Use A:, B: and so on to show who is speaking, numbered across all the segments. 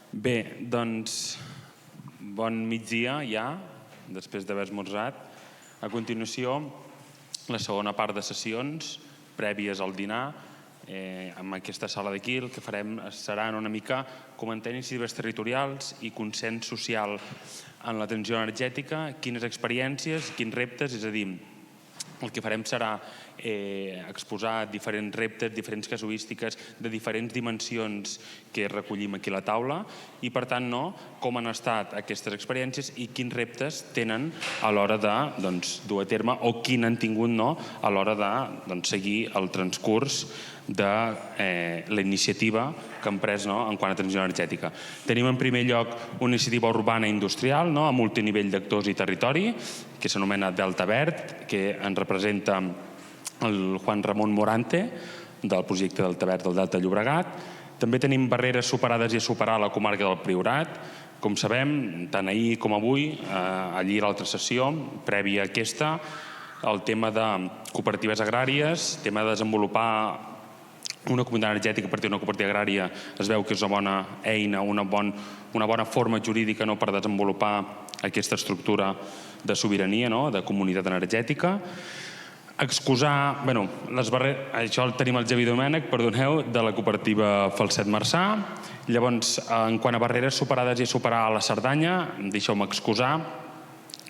A: Bé, doncs, bon migdia ja, després d'haver esmorzat. A continuació, la segona part de sessions prèvies al dinar. En aquesta sala d'aquí el que farem serà una mica comentar iniciatives territorials i consens social en la transició energètica, quines experiències, quins reptes, és a dir, el que farem serà exposar diferents reptes, diferents casuístiques de diferents dimensions que recollim aquí a la taula i, per tant, com han estat aquestes experiències i quins reptes tenen a l'hora de dur a terme o quin han tingut a l'hora de seguir el transcurs de la iniciativa que han pres en quant a transició energètica. Tenim en primer lloc una iniciativa urbana i industrial a multinivell d'actors i territori que s'anomena Delta Verd, que ens representa el Juan Ramon Morante del projecte Delta Verd del Delta Llobregat. També tenim barreres superades i a superar a la comarca del Priorat. Com sabem, tant ahir com avui, allí a l'altra sessió, prèvia a aquesta, el tema de cooperatives agràries, el tema de desenvolupar una comunitat energètica a partir d'una cooperativa agrària es veu que és una bona eina, una bona forma jurídica per desenvolupar aquesta estructura de sobirania, de comunitat energètica. Excusar, les barreres, això el tenim el Javi Domènech, perdoneu, de la cooperativa Falset Marçà. Llavors, en quant a barreres superades i a superar a la Cerdanya, deixeu-me excusar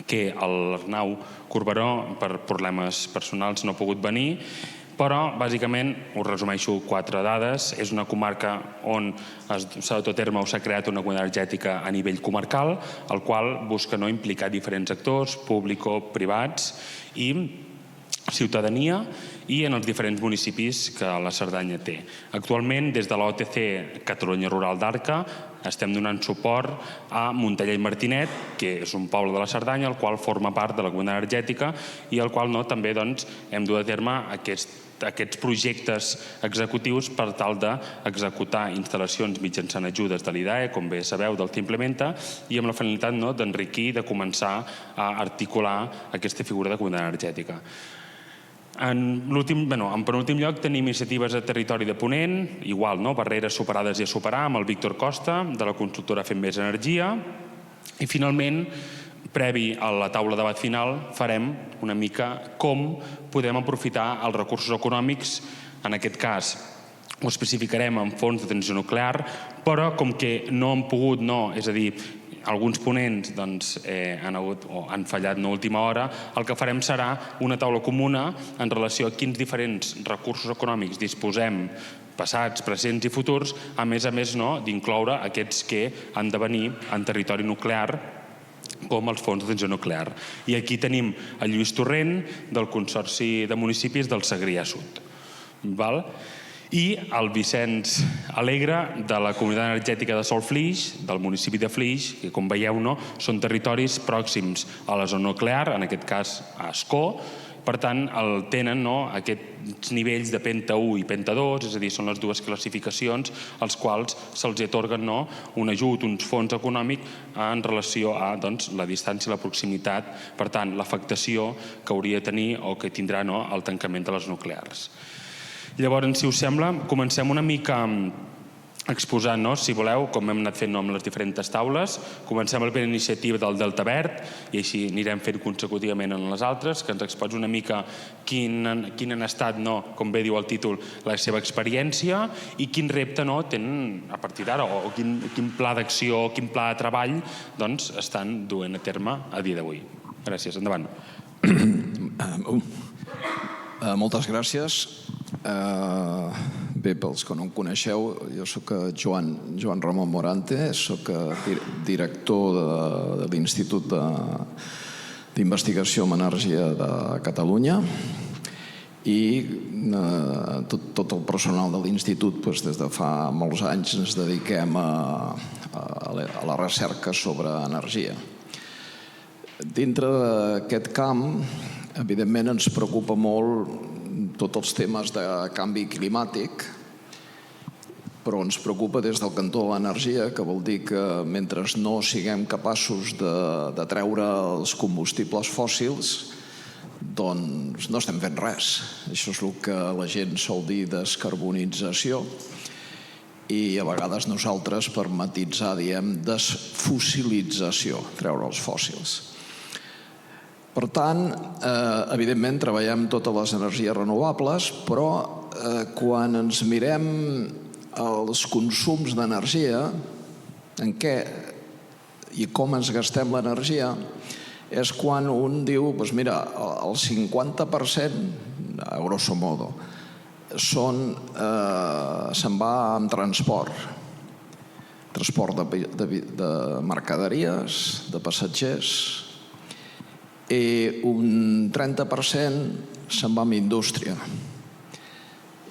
A: que l'Arnau Corberó, per problemes personals, no ha pogut venir, però, bàsicament, us resumeixo 4 dades. És una comarca on s'ha dut a terme o s'ha creat una comunitat energètica a nivell comarcal, el qual busca implicar diferents actors, público-privats i ciutadania i en els diferents municipis que la Cerdanya té. Actualment, des de l'OTC Catalunya Rural d'Arca, estem donant suport a Montellà i Martinet, que és un poble de la Cerdanya, el qual forma part de la comunitat energètica i el qual també hem dut a terme aquests projectes executius per tal d'executar instal·lacions mitjançant ajudes de l'IDAE, com bé sabeu, del que implementa, i amb la finalitat d'enriquir i de començar a articular aquesta figura de comunitat energètica. En penúltim lloc tenim iniciatives a territori de Ponent, igual, barreres superades i a superar, amb el Víctor Costa, de la constructora Fem Més Energia. I finalment, previ a la taula de debat final, farem una mica com podem aprofitar els recursos econòmics, en aquest cas ho especificarem en fons de transició nuclear, però com que no han pogut, és a dir, alguns ponents han fallat a última hora, el que farem serà una taula comuna en relació a quins diferents recursos econòmics disposem, passats, presents i futurs, a més d'incloure aquests que han de venir en territori nuclear, com els fons de transició nuclear. I aquí tenim el Lluís Torrent, del Consorci de Municipis del Segrià Sud. I el Vicenç Alegre, de la comunitat energètica de Solflix, del municipi de Flix, que com veieu són territoris pròxims a la zona nuclear, en aquest cas a Ascó. Per tant, tenen aquests nivells de Penta 1 i Penta 2, és a dir, són les dues classificacions als quals se'ls atorguen un ajut, uns fons econòmics en relació a la distància i la proximitat, per tant, l'afectació que hauria de tenir o que tindrà el tancament de les nuclears. Llavors, si us sembla, comencem una mica exposant, si voleu, com hem anat fent amb les diferents taules. Comencem la primera iniciativa del Delta Verd i així anirem fent consecutivament en les altres, que ens exposi una mica quin han estat, com bé diu el títol, la seva experiència i quin repte tenen a partir d'ara o quin pla d'acció, quin pla de treball estan duent a terme a dia d'avui. Gràcies, endavant.
B: Moltes gràcies. Bé, pels que no em coneixeu, jo soc Joan Ramon Morante, soc director de l'Institut d'Investigació en Energia de Catalunya i tot el personal de l'Institut des de fa molts anys ens dediquem a la recerca sobre energia. Dintre d'aquest camp, evidentment ens preocupa molt tots els temes de canvi climàtic, però ens preocupa des del cantó de l'energia, que vol dir que mentre no siguem capaços de treure els combustibles fòssils, doncs no estem fent res. Això és el que la gent sol dir descarbonització. i a vegades nosaltres per matitzar diem desfossilització, treure els fòssils. Per tant, evidentment treballem totes les energies renovables, però quan ens mirem els consums d'energia, en què i com ens gastem l'energia, és quan un diu, doncs mira, el 50%, a grosso modo, se'n va amb transport de mercaderies, de passatgers, i un 30% se'n va amb indústria.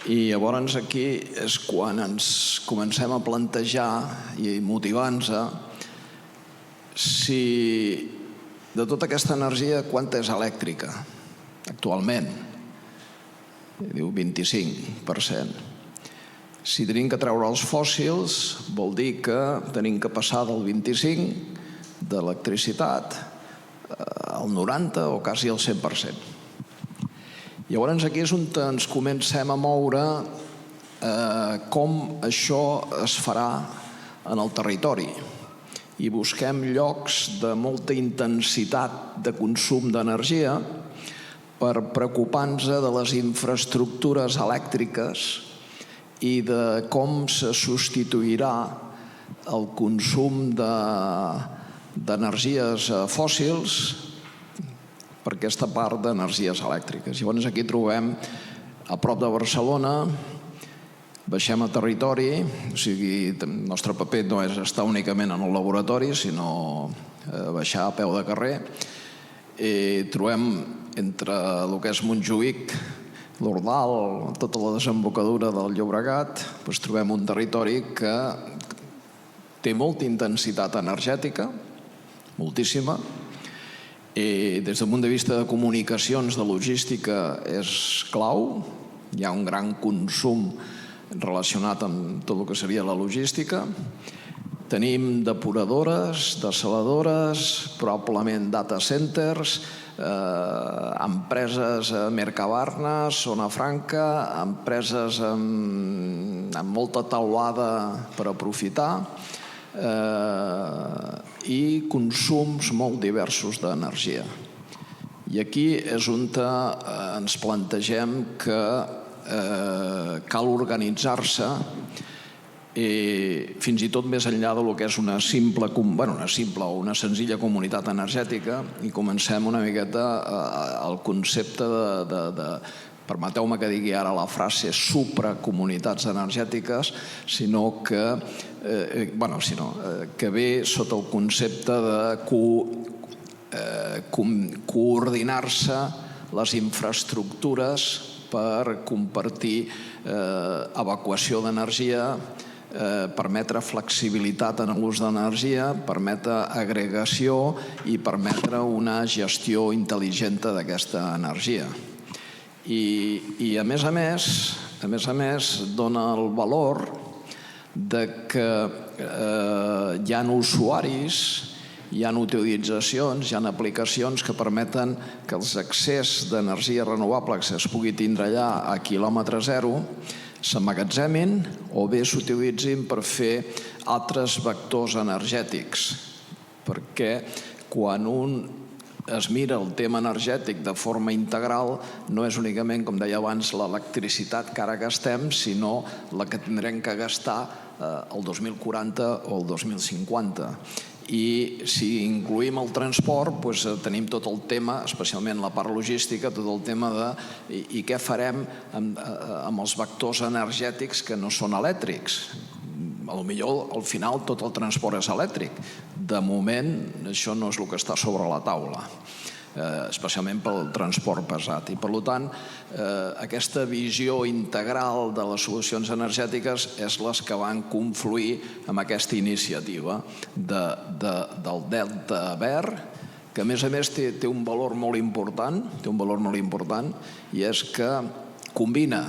B: I llavors aquí és quan ens comencem a plantejar i motivar-nos si de tota aquesta energia quanta és elèctrica actualment. Diu 25%. Si tenim que treure els fòssils vol dir que tenim que passar del 25% d'electricitat al 90% o quasi al 100%. Llavors aquí és on ens comencem a moure com això es farà en el territori i busquem llocs de molta intensitat de consum d'energia per preocupar-nos de les infraestructures elèctriques i de com se substituirà el consum d'energies fòssils per aquesta part d'energies elèctriques. Llavors aquí trobem a prop de Barcelona, baixem a territori, o sigui, el nostre paper no és estar únicament en el laboratori, sinó baixar a peu de carrer. Trobem entre el que és Montjuïc, l'Ordal, tota la desembocadura del Llobregat, trobem un territori que té molta intensitat energètica, moltíssima, i des del punt de vista de comunicacions, de logística, és clau. Hi ha un gran consum relacionat amb tot el que seria la logística. Tenim depuradores, dessaladores, probablement data centers, empreses a Mercabarna, Zona Franca, empreses amb molta teulada per aprofitar i consums molt diversos d'energia. I aquí és on ens plantegem que cal organitzar-se fins i tot més enllà del que és una simple o una senzilla comunitat energètica i comencem una miqueta el concepte de permeteu-me que digui ara la frase supracomunitats energètiques, sinó que ve sota el concepte de coordinar-se les infraestructures per compartir evacuació d'energia, permetre flexibilitat en l'ús d'energia, permetre agregació i permetre una gestió intel·ligent d'aquesta energia. I a més a més dona el valor que hi ha usuaris, hi ha utilitzacions, hi ha aplicacions que permeten que els accés d'energia renovable que es pugui tindre allà a quilòmetre zero s'emmagatzemin o bé s'utilitzin per fer altres vectors energètics. Perquè quan un es mira el tema energètic de forma integral, no és únicament, com deia abans, l'electricitat que ara gastem, sinó la que tindrem que gastar el 2040 o el 2050. I si incluïm el transport, tenim tot el tema, especialment la part logística, tot el tema de i què farem amb els vectors energètics que no són elèctrics. Potser al final tot el transport és elèctric. De moment això no és el que està sobre la taula, especialment pel transport pesat. I per tant, aquesta visió integral de les solucions energètiques és les que van confluir amb aquesta iniciativa del Delta Verd, que a més té un valor molt important, i és que combina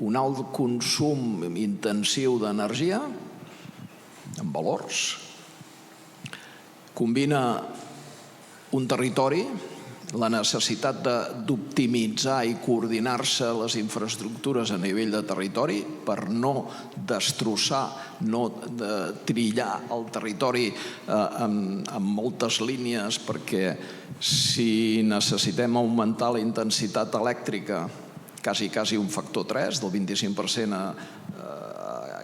B: un alt consum intensiu d'energia amb valors, combina un territori la necessitat d'optimitzar i coordinar-se les infraestructures a nivell de territori per no destrossar, no trillar el territori amb moltes línies, perquè si necessitem augmentar la intensitat elèctrica quasi un factor 3, del 25%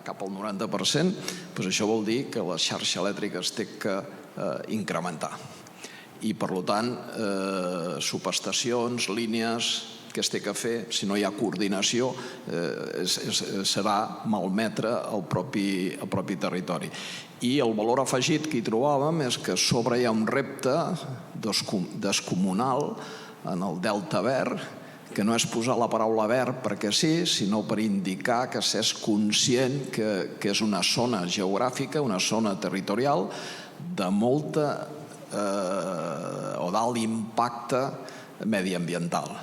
B: cap al 90%, doncs això vol dir que la xarxa elèctrica es té que incrementar. I, per tant, subestacions, línies, que es té que fer, si no hi ha coordinació, serà malmetre el propi territori. I el valor afegit que hi trobàvem és que a sobre hi ha un repte descomunal en el Delta Verd, que no és posar la paraula verd perquè sí, sinó per indicar que s'és conscient que és una zona geogràfica, una zona territorial de molta o d'alt impacte mediambiental,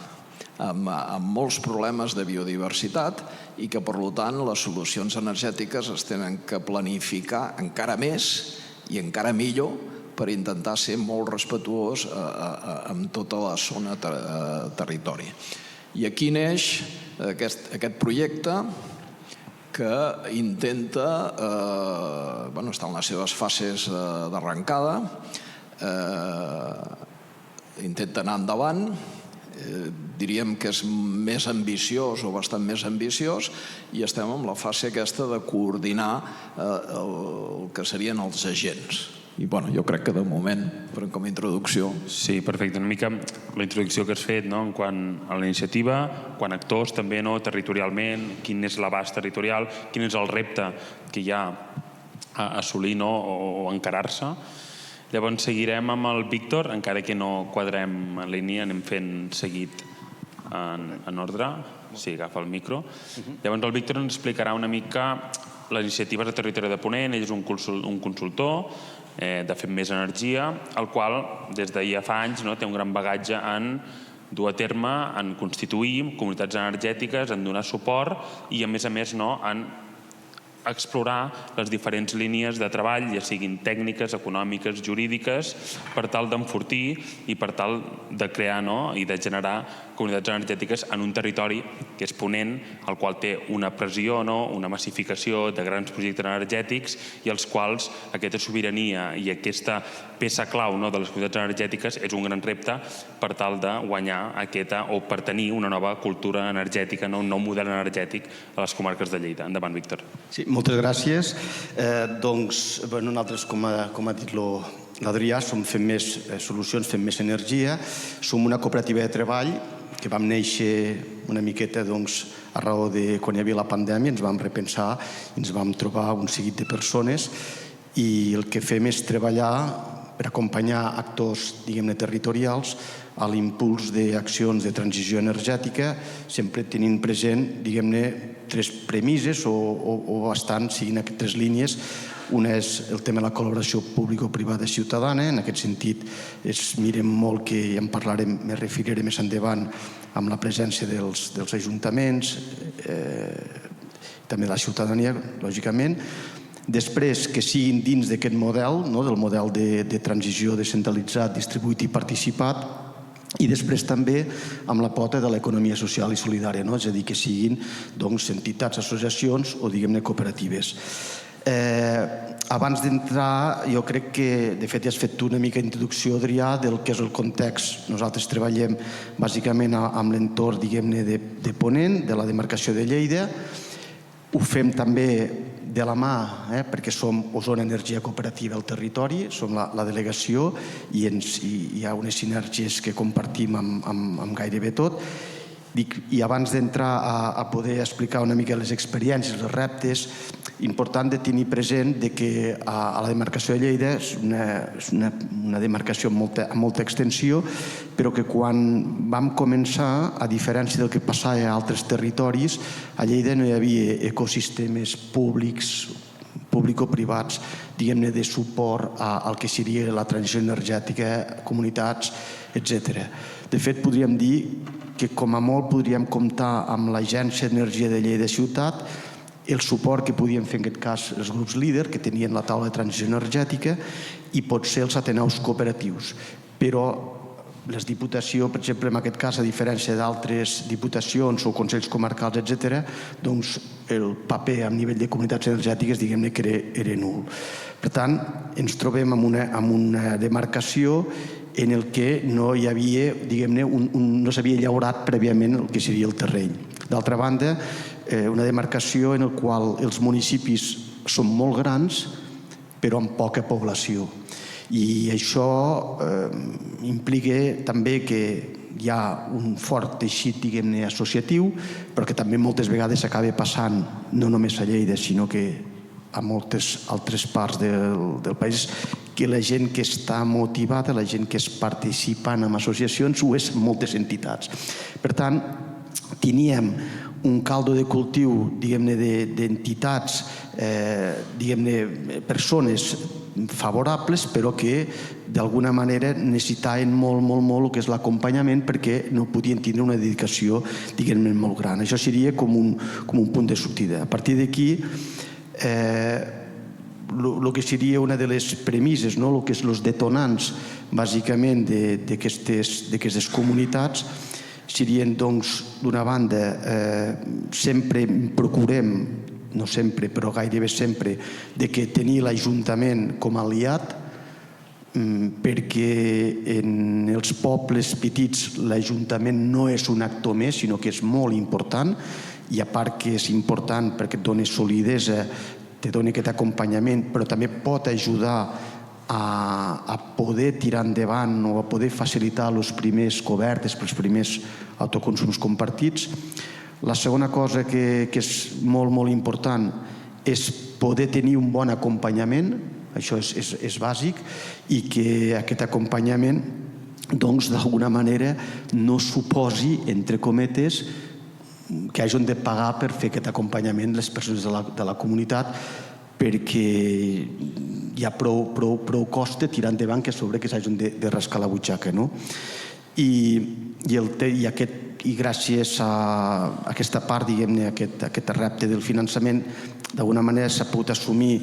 B: amb molts problemes de biodiversitat i que, per tant, les solucions energètiques es tenen que planificar encara més i encara millor per intentar ser molt respetuós amb tota la zona territori. I aquí neix aquest projecte que intenta, està en les seves fases d'arrencada, intenta anar endavant, diríem que és més ambiciós o bastant més ambiciós, i estem en la fase aquesta de coordinar el que serien els agents. I jo crec que de moment, com a introducció...
A: Sí, perfecte. Una mica la introducció que has fet en quant a la iniciativa, quant a actors també, territorialment, quin és l'abast territorial, quin és el repte que hi ha a assolir o encarar-se. Llavors seguirem amb el Víctor, encara que no quadrem en línia, anem fent seguit en ordre. Sí, agafa el micro. Llavors el Víctor ens explicarà una mica les iniciatives de Territori de Ponent. Ell és un consultor de Fem Més Energia, el qual des de ja fa anys té un gran bagatge en dur a terme, en constituir comunitats energètiques, en donar suport i a més en explorar les diferents línies de treball, ja siguin tècniques, econòmiques, jurídiques, per tal d'enfortir i per tal de crear i de generar comunitats energètiques en un territori que és Ponent, el qual té una pressió, una massificació de grans projectes energètics i els quals aquesta sobirania i aquesta peça clau de les comunitats energètiques és un gran repte per tal de guanyar o per tenir una nova cultura energètica, un nou model energètic a les comarques de Lleida. Endavant, Víctor.
C: Sí, moltes gràcies. Doncs, nosaltres, com ha dit l'Adrià, som Fem Més Solucions, Fem Més Energia. Som una cooperativa de treball que vam néixer una miqueta a raó de quan hi havia la pandèmia, ens vam repensar i ens vam trobar un seguit de persones i el que fem és treballar per acompanyar actors, diguem-ne, territorials a l'impuls d'accions de transició energètica, sempre tenint present, diguem-ne, tres premisses o bastant siguin aquestes línies. Una és el tema de la col·laboració público-privada ciutadana. En aquest sentit, mirem molt que ja en parlarem, me referiré més endavant, amb la presència dels ajuntaments, també de la ciutadania, lògicament. Després, que siguin dins d'aquest model, del model de transició descentralitzat, distribuït i participat, i després també amb la pota de l'economia social i solidària, és a dir, que siguin entitats, associacions o, diguem-ne, cooperatives. Abans d'entrar, jo crec que, de fet, ja has fet una mica d'introducció, Adrià, del que és el context. Nosaltres treballem bàsicament amb l'entorn, diguem-ne, de Ponent, de la demarcació de Lleida. Ho fem també de la mà, perquè som Osona Energia Cooperativa al territori, som la delegació i hi ha unes sinergies que compartim amb gairebé tot. I abans d'entrar a poder explicar una mica les experiències, els reptes, important de tenir present que a la demarcació de Lleida és una demarcació amb molta extensió, però que quan vam començar, a diferència del que passava a altres territoris, a Lleida no hi havia ecosistemes públics, público-privats, diguem-ne, de suport al que seria la transició energètica, comunitats, etc. De fet, podríem dir que com a molt podríem comptar amb l'Agència d'Energia de Lleida Ciutat, el suport que podien fer en aquest cas els grups líder que tenien la taula de transició energètica i potser els ateneus cooperatius. Però les diputacions, per exemple, en aquest cas, a diferència d'altres diputacions o consells comarcals, etc., doncs el paper a nivell de comunitats energètiques, diguem-ne que era nul. Per tant, ens trobem amb una demarcació en el que no hi havia, diguem-ne, no s'havia llaurat prèviament el que seria el terreny. D'altra banda, una demarcació en la qual els municipis són molt grans, però amb poca població. I això implica també que hi ha un fort teixit, diguem-ne, associatiu, però que també moltes vegades s'acaba passant, no només a Lleida, sinó que a moltes altres parts del país, que la gent que està motivada, la gent que és participant en associacions, ho és moltes entitats. Per tant, teníem un caldo de cultiu, diguem-ne, d'entitats, diguem-ne, persones favorables, però que d'alguna manera necessitaven molt el que és l'acompanyament, perquè no podien tindre una dedicació, diguem-ne, molt gran. Això seria com un punt de sortida. A partir d'aquí, el que seria una de les premisses, el que és els detonants, bàsicament, d'aquestes comunitats, serien, doncs, d'una banda, sempre procurem, no sempre, però gairebé sempre, de que tenir l'Ajuntament com a aliat, perquè en els pobles petits l'Ajuntament no és un actor més, sinó que és molt important, i a part que és important perquè et dona solidesa, te dona aquest acompanyament, però també pot ajudar a poder tirar endavant o a poder facilitar les primeres cobertes per als primers autoconsums compartits. La segona cosa que és molt important és poder tenir un bon acompanyament, això és bàsic, i que aquest acompanyament, doncs, d'alguna manera no suposi, entre cometes, que hagin de pagar per fer aquest acompanyament les persones de la comunitat, perquè hi ha prou cost tirar endavant que a sobre que s'hagin de rascar la butxaca. I gràcies a aquesta part, diguem-ne, aquest repte del finançament, d'alguna manera s'ha pogut assumir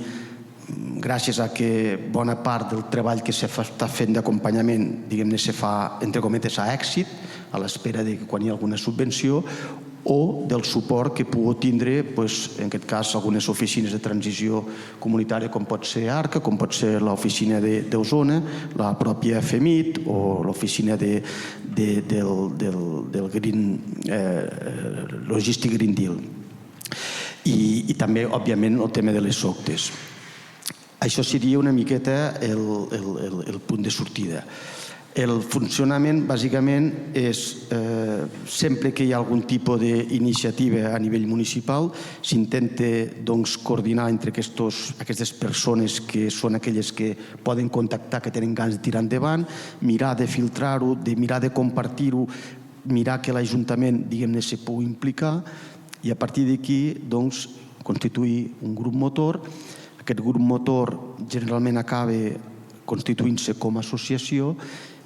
C: gràcies a que bona part del treball que s'està fent d'acompanyament, diguem-ne, se fa, entre cometes, a èxit, a l'espera de que quan hi ha alguna subvenció, o del suport que pugui tindre, en aquest cas, algunes oficines de transició comunitària, com pot ser ARCA, com pot ser l'oficina d'Osona, la pròpia FEMIT o l'oficina del Logistic Green Deal. I també, òbviament, el tema de les SOCTEs. Això seria una miqueta el punt de sortida. El funcionament, bàsicament, és sempre que hi ha algun tipus d'iniciativa a nivell municipal, s'intenta coordinar entre aquestes persones que són aquelles que poden contactar, que tenen ganes de tirar endavant, mirar de filtrar-ho, de mirar de compartir-ho, mirar que l'Ajuntament, diguem-ne, se pugui implicar, i a partir d'aquí, constituir un grup motor. Aquest grup motor generalment acaba constituint-se com a associació,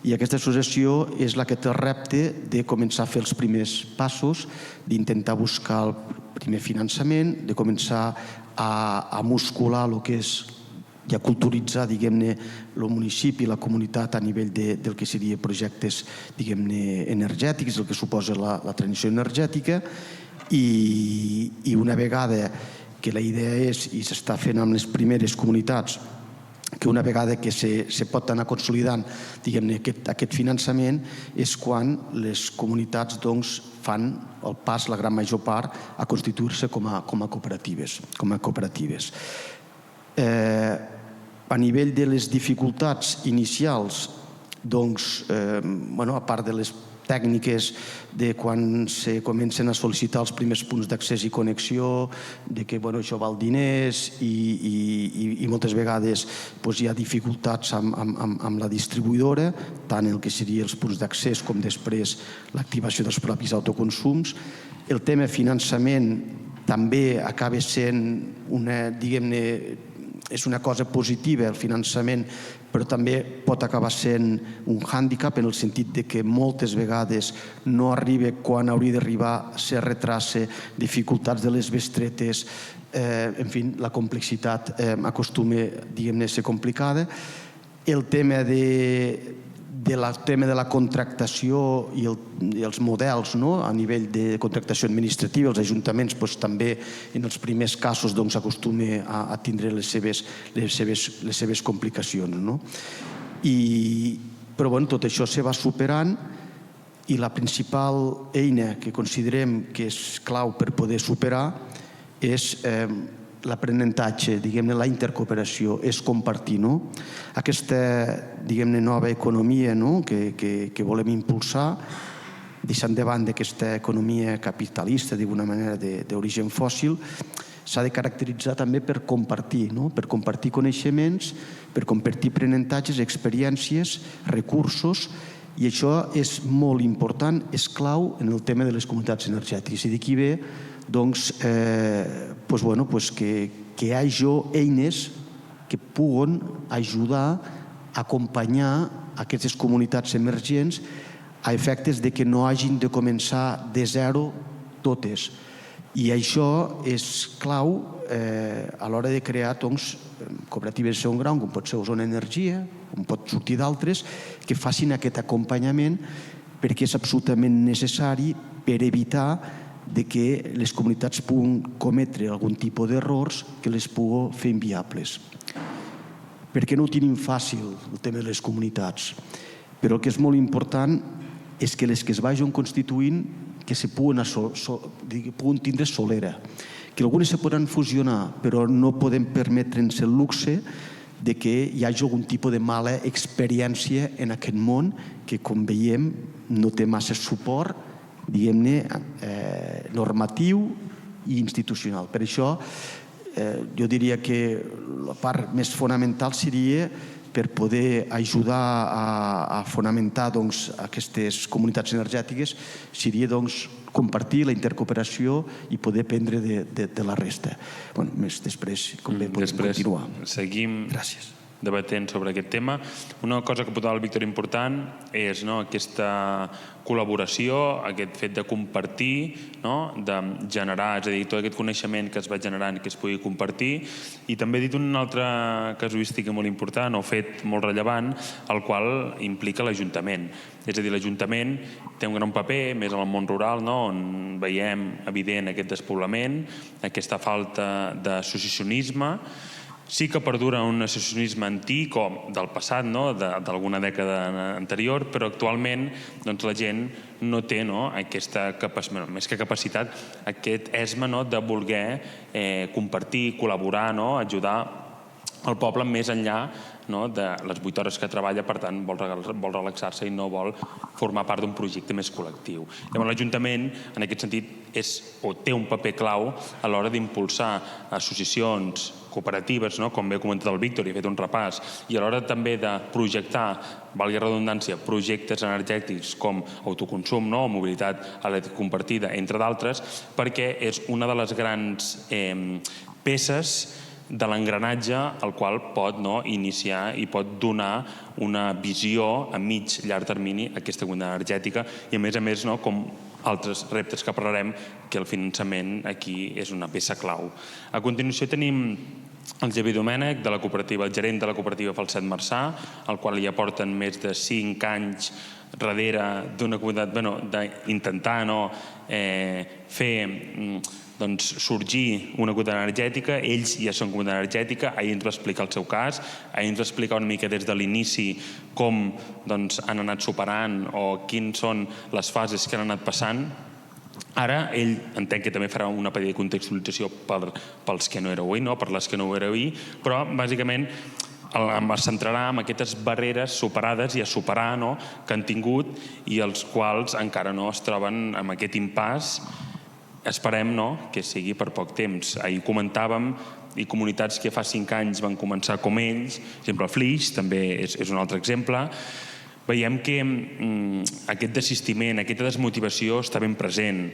C: i aquesta associació és la que té el repte de començar a fer els primers passos, d'intentar buscar el primer finançament, de començar a muscular el que és i a culturitzar, diguem-ne, el municipi, la comunitat a nivell del que serien projectes, diguem-ne, energètics, el que suposa la transició energètica, i una vegada que la idea és, i s'està fent amb les primeres comunitats, que una vegada que se pot anar consolidant, diguem-ne, aquest finançament, és quan les comunitats fan el pas, la gran major part, a constituir-se com a cooperatives. A nivell de les dificultats inicials, a part de les tècniques de quan se comencen a sol·licitar els primers punts d'accés i connexió, de que això val diners i moltes vegades hi ha dificultats amb la distribuïdora, tant el que serien els punts d'accés com després l'activació dels propis autoconsums. El tema finançament també acaba sent és una cosa positiva, el finançament, però també pot acabar sent un hàndicap en el sentit que moltes vegades no arriba quan hauria d'arribar, se retrassa, dificultats de les bestretes, en fi, la complexitat acostuma, diguem-ne, a ser complicada. El tema del tema de la contractació i els models a nivell de contractació administrativa. Els ajuntaments també en els primers casos acostumen a tindre les seves complicacions. Però tot això se va superant i la principal eina que considerem que és clau per poder superar és l'aprenentatge, la intercooperació, és compartir. Aquesta nova economia que volem impulsar, deixant de banda aquesta economia capitalista d'una manera d'origen fòssil, s'ha de caracteritzar també per compartir coneixements, per compartir aprenentatges, experiències, recursos, i això és molt important, és clau en el tema de les comunitats energètiques. I d'aquí ve que hi hagi eines que puguen ajudar a acompanyar aquestes comunitats emergents a efectes de que no hagin de començar de zero totes. I això és clau a l'hora de crear cooperatives de segon grau, com pot ser Osona Energia, com pot sortir d'altres, que facin aquest acompanyament perquè és absolutament necessari per evitar que les comunitats puguin cometre algun tipus d'errors que les pugui fer inviables. Perquè no ho tenim fàcil, el tema de les comunitats. Però el que és molt important és que les que es vagin constituint que se puguin tindre solera. Que algunes se podran fusionar, però no podem permetre'ns el luxe de que hi hagi algun tipus de mala experiència en aquest món que, com veiem, no té massa suport normatiu i institucional. Per això jo diria que la part més fonamental seria per poder ajudar a fonamentar aquestes comunitats energètiques seria compartir la intercooperació i poder aprendre de la resta. Més després, com bé, podem continuar.
A: Seguim debatent sobre aquest tema. Una cosa que apuntava el Víctor important és aquesta col·laboració, aquest fet de compartir, de generar, és a dir, tot aquest coneixement que es va generant que es pugui compartir. I també he dit una altra casuística molt important o fet molt rellevant, el qual implica l'Ajuntament. És a dir, l'Ajuntament té un gran paper, més en el món rural, on veiem evident aquest despoblament, aquesta falta d'associacionisme. Sí que perdura un associacionisme antic o del passat, d'alguna dècada anterior, però actualment la gent no té aquesta capacitat, més que capacitat, aquest esme de voler compartir, col·laborar, ajudar el poble més enllà de les 8 hores que treballa, per tant vol relaxar-se i no vol formar part d'un projecte més col·lectiu. Llavors l'Ajuntament en aquest sentit té un paper clau a l'hora d'impulsar associacions cooperatives, com bé ha comentat el Víctor i ha fet un repàs, i a l'hora també de projectar, valgui redundància, projectes energètics com autoconsum o mobilitat elèctrica compartida, entre d'altres, perquè és una de les grans peces de l'engranatge al qual pot iniciar i pot donar una visió a mig, llarg termini a aquesta comunitat energètica i a més, com altres reptes que parlarem, que el finançament aquí és una peça clau. A continuació tenim el Xavier Domènech, de la cooperativa, el gerent de la cooperativa Falset Marçà, al qual ja porten més de 5 anys darrere d'una comunitat, d'intentar fer sorgir una comunitat energètica. Ells ja són comunitat energètica, ahir ens va explicar el seu cas, ahir ens va explicar una mica des de l'inici com han anat superant o quines són les fases que han anat passant. Ara ell entenc que també farà una petita contextualització pels que no éreu ahir, per les que no ho éreu ahir, però bàsicament es centrarà en aquestes barreres superades i a superar que han tingut i els quals encara no es troben amb aquest impàs. Esperem que sigui per poc temps. Ahir comentàvem i comunitats que fa 5 anys van començar com ells, per exemple Flix també és un altre exemple. Veiem que aquest desistiment, aquesta desmotivació està ben present,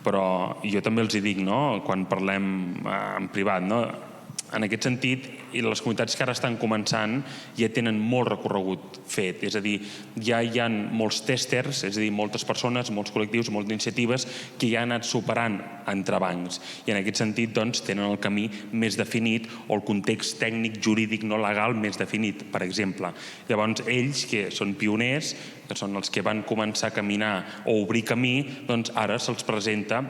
A: però jo també els dic, quan parlem en privat, En aquest sentit, i les comunitats que ara estan començant ja tenen molt recorregut fet. És a dir, ja hi ha molts tèsters, és a dir, moltes persones, molts col·lectius, moltes iniciatives que ja han anat superant entrebancs. I en aquest sentit, doncs, tenen el camí més definit o el context tècnic, jurídic, no legal més definit, per exemple. Llavors, ells, que són pioners, que són els que van començar a caminar o obrir camí, doncs ara se'ls presenta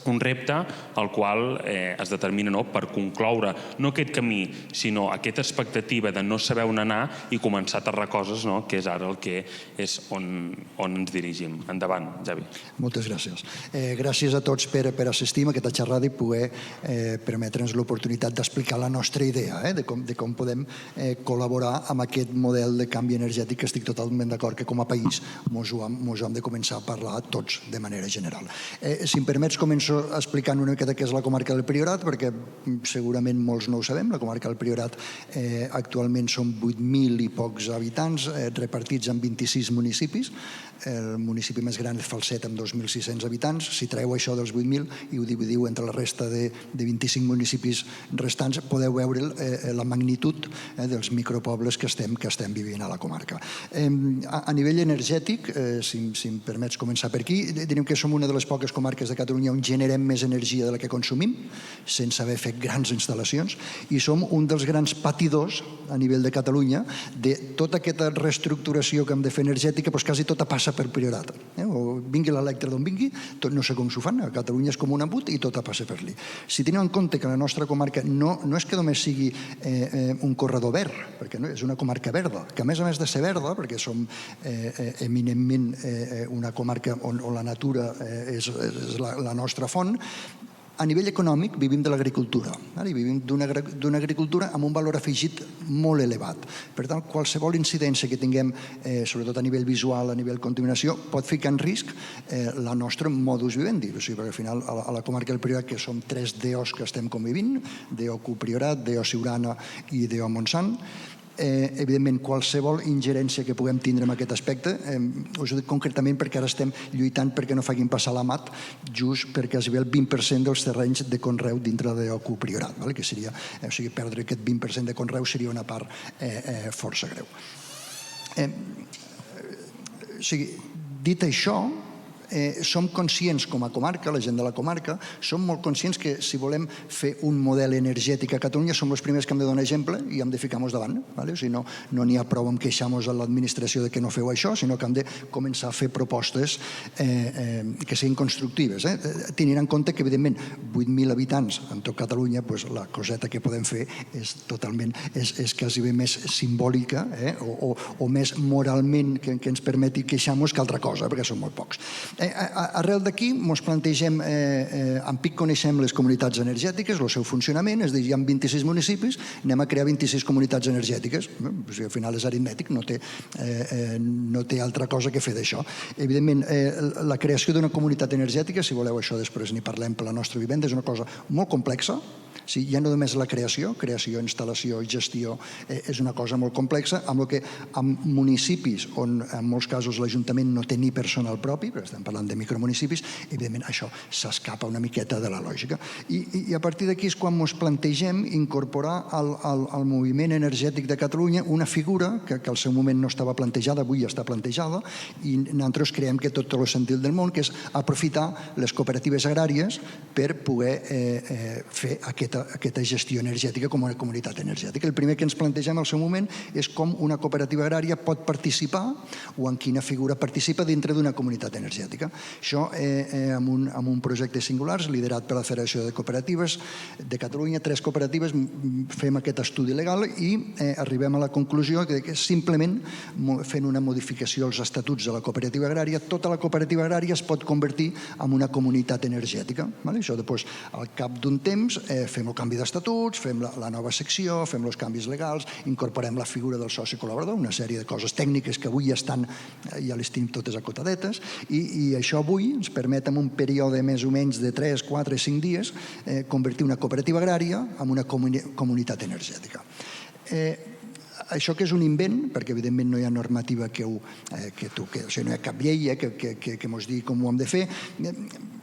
A: un repte al qual es determina per concloure no aquest camí, sinó aquesta expectativa de no saber on anar i començar a aterrar coses, que és ara el que és on ens dirigim. Endavant, Javi.
D: Moltes gràcies. Gràcies a tots per assistir a aquesta xerrada i poder permetre'ns l'oportunitat d'explicar la nostra idea de com podem col·laborar amb aquest model de canvi energètic que estic totalment d'acord que com a país ens ho hem de començar a parlar tots de manera general. Si em permets, començo explicant una miqueta què és la comarca del Priorat, perquè segurament molts no ho sabem. La comarca del Priorat actualment són 8.000 i pocs habitants, repartits en 26 municipis. El municipi més gran és Falset, amb 2.600 habitants. Si treu això dels 8.000 i ho dividiu entre la resta de 25 municipis restants, podeu veure la magnitud dels micropobles que estem vivint a la comarca. A nivell energètic, si em permets començar per aquí, direm que som una de les poques comarques de Catalunya on generem més energia de la que consumim, sense haver fet grans instal·lacions, i som un dels grans patidors a nivell de Catalunya de tota aquesta reestructuració que hem de fer energètica, doncs quasi tota passa per Priorat. Vingui l'Electra d'on vingui, no sé com s'ho fan, a Catalunya és com un embut i tota passa per allí. Si tenim en compte que la nostra comarca no és que només sigui un corredor verd, perquè és una comarca verda, que a més de ser verda, perquè som eminentment una comarca on la natura és la nostra font, a nivell econòmic vivim de l'agricultura i vivim d'una agricultura amb un valor afegit molt elevat. Per tant, qualsevol incidència que tinguem, sobretot a nivell visual, a nivell contaminació, pot ficar en risc la nostra modus vivendi. O sigui, perquè al final a la comarca del Priorat, que som 3 DOs que estem convivint, DO Priorat, DO Siurana i DO Montsant, evidentment qualsevol ingerència que puguem tindre en aquest aspecte, us ho dic concretament perquè ara estem lluitant perquè no facin passar la mat just perquè es ve el 20% dels terrenys de conreu dintre de l'OQ Priorat, que seria, o sigui, perdre aquest 20% de conreu seria una part força greu. O sigui, dit això, som conscients com a comarca, la gent de la comarca, som molt conscients que si volem fer un model energètic a Catalunya som els primers que hem de donar exemple i hem de ficar-nos davant. O sigui, no n'hi ha prou amb queixar-nos a l'administració de que no feu això, sinó que hem de començar a fer propostes que siguin constructives. Tenint en compte que, evidentment, 8.000 habitants en tot Catalunya, la coseta que podem fer és totalment, és quasi bé més simbòlica o més moralment que ens permeti queixar-nos que altra cosa, perquè són molt pocs. Arrel d'aquí ens plantegem, en PIC coneixem les comunitats energètiques, el seu funcionament, és a dir, hi ha 26 municipis, anem a crear 26 comunitats energètiques. Al final és aritmètic, no té altra cosa que fer d'això. Evidentment, la creació d'una comunitat energètica, si voleu això després n'hi parlem per la nostra vivenda, és una cosa molt complexa. Ja no només la creació, instal·lació i gestió és una cosa molt complexa, amb el que en municipis on en molts casos l'Ajuntament no té ni personal propi, perquè estem parlant de micromunicipis, evidentment això s'escapa una miqueta de la lògica. I a partir d'aquí és quan ens plantegem incorporar al moviment energètic de Catalunya una figura que al seu moment no estava plantejada, avui ja està plantejada, i nosaltres creiem que tot el sentit del món, que és aprofitar les cooperatives agràries per poder fer aquesta gestió energètica com una comunitat energètica. El primer que ens plantegem al seu moment és com una cooperativa agrària pot participar o en quina figura participa dintre d'una comunitat energètica. Això amb un projecte singulars liderat per la Federació de Cooperatives de Catalunya, 3 cooperatives, fem aquest estudi legal i arribem a la conclusió que simplement fent una modificació als estatuts de la cooperativa agrària, tota la cooperativa agrària es pot convertir en una comunitat energètica. Això després, al cap d'un temps, fem el canvi d'estatuts, fem la nova secció, fem els canvis legals, incorporem la figura del soci col·laborador, una sèrie de coses tècniques que avui ja les tenim totes acotadetes, i això avui ens permet en un període més o menys de 3, 4, 5 dies convertir una cooperativa agrària en una comunitat energètica. Això que és un invent, perquè evidentment no hi ha normativa o sigui, no hi ha cap llei que ens digui com ho hem de fer,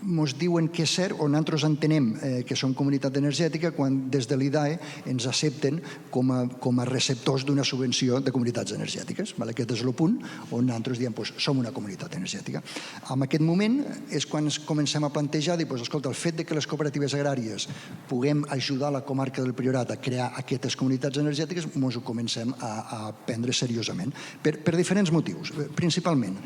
D: ens diuen que és cert o nosaltres entenem que som comunitat energètica quan des de l'IDAE ens accepten com a receptors d'una subvenció de comunitats energètiques. Aquest és el punt on nosaltres diem que som una comunitat energètica. En aquest moment és quan ens comencem a plantejar dir, escolta, el fet que les cooperatives agràries puguem ajudar la comarca del Priorat a crear aquestes comunitats energètiques, ens ho comencem a prendre seriosament. Per diferents motius. Principalment,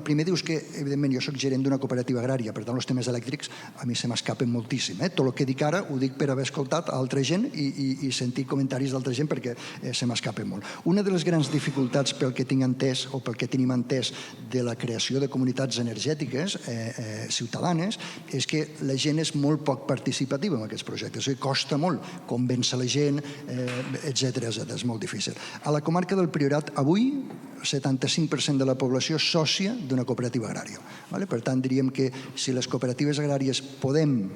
D: primer dius que, evidentment, jo soc gerent d'una cooperativa agrària, per tant, els temes elèctrics a mi se m'escapen moltíssim. Tot el que dic ara ho dic per haver escoltat altra gent i sentir comentaris d'altra gent perquè se m'escapen molt. Una de les grans dificultats pel que tinc entès o pel que tenim entès de la creació de comunitats energètiques ciutadanes és que la gent és molt poc participativa en aquests projectes. Costa molt convèncer la gent, etcètera. És molt difícil. A la comarca del Priorat, avui, el 75% de la població és sòcia d'una cooperativa agrària. Per tant, diríem que si les cooperatives agràries podem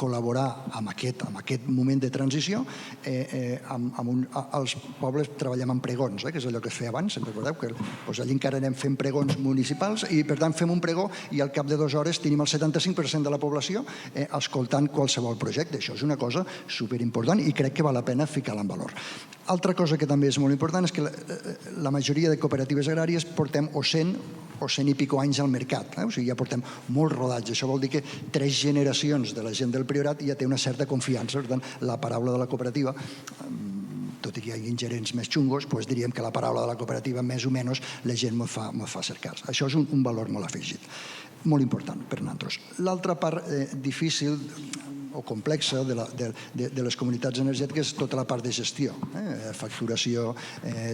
D: col·laborar amb aquest moment de transició, els pobles treballem en pregons, que és allò que es feia abans, se'n recordeu? Que allà encara anem fent pregons municipals i, per tant, fem un pregó i al cap de 2 hores tenim el 75% de la població escoltant qualsevol projecte. Això és una cosa superimportant i crec que val la pena ficar-la en valor. Altra cosa que també és molt important és que la majoria de cooperatives agràries portem o 100 i pico anys al mercat. O sigui, ja portem molt rodats. Això vol dir que 3 generacions de la gent del Priorat ja té una certa confiança. Per tant, la paraula de la cooperativa, tot i que hi hagi gerents més xungos, diríem que la paraula de la cooperativa més o menys la gent me fa cercar. Això és un valor molt afegit, molt important per nosaltres. L'altra part difícil o complexa de les comunitats energètiques és tota la part de gestió, facturació,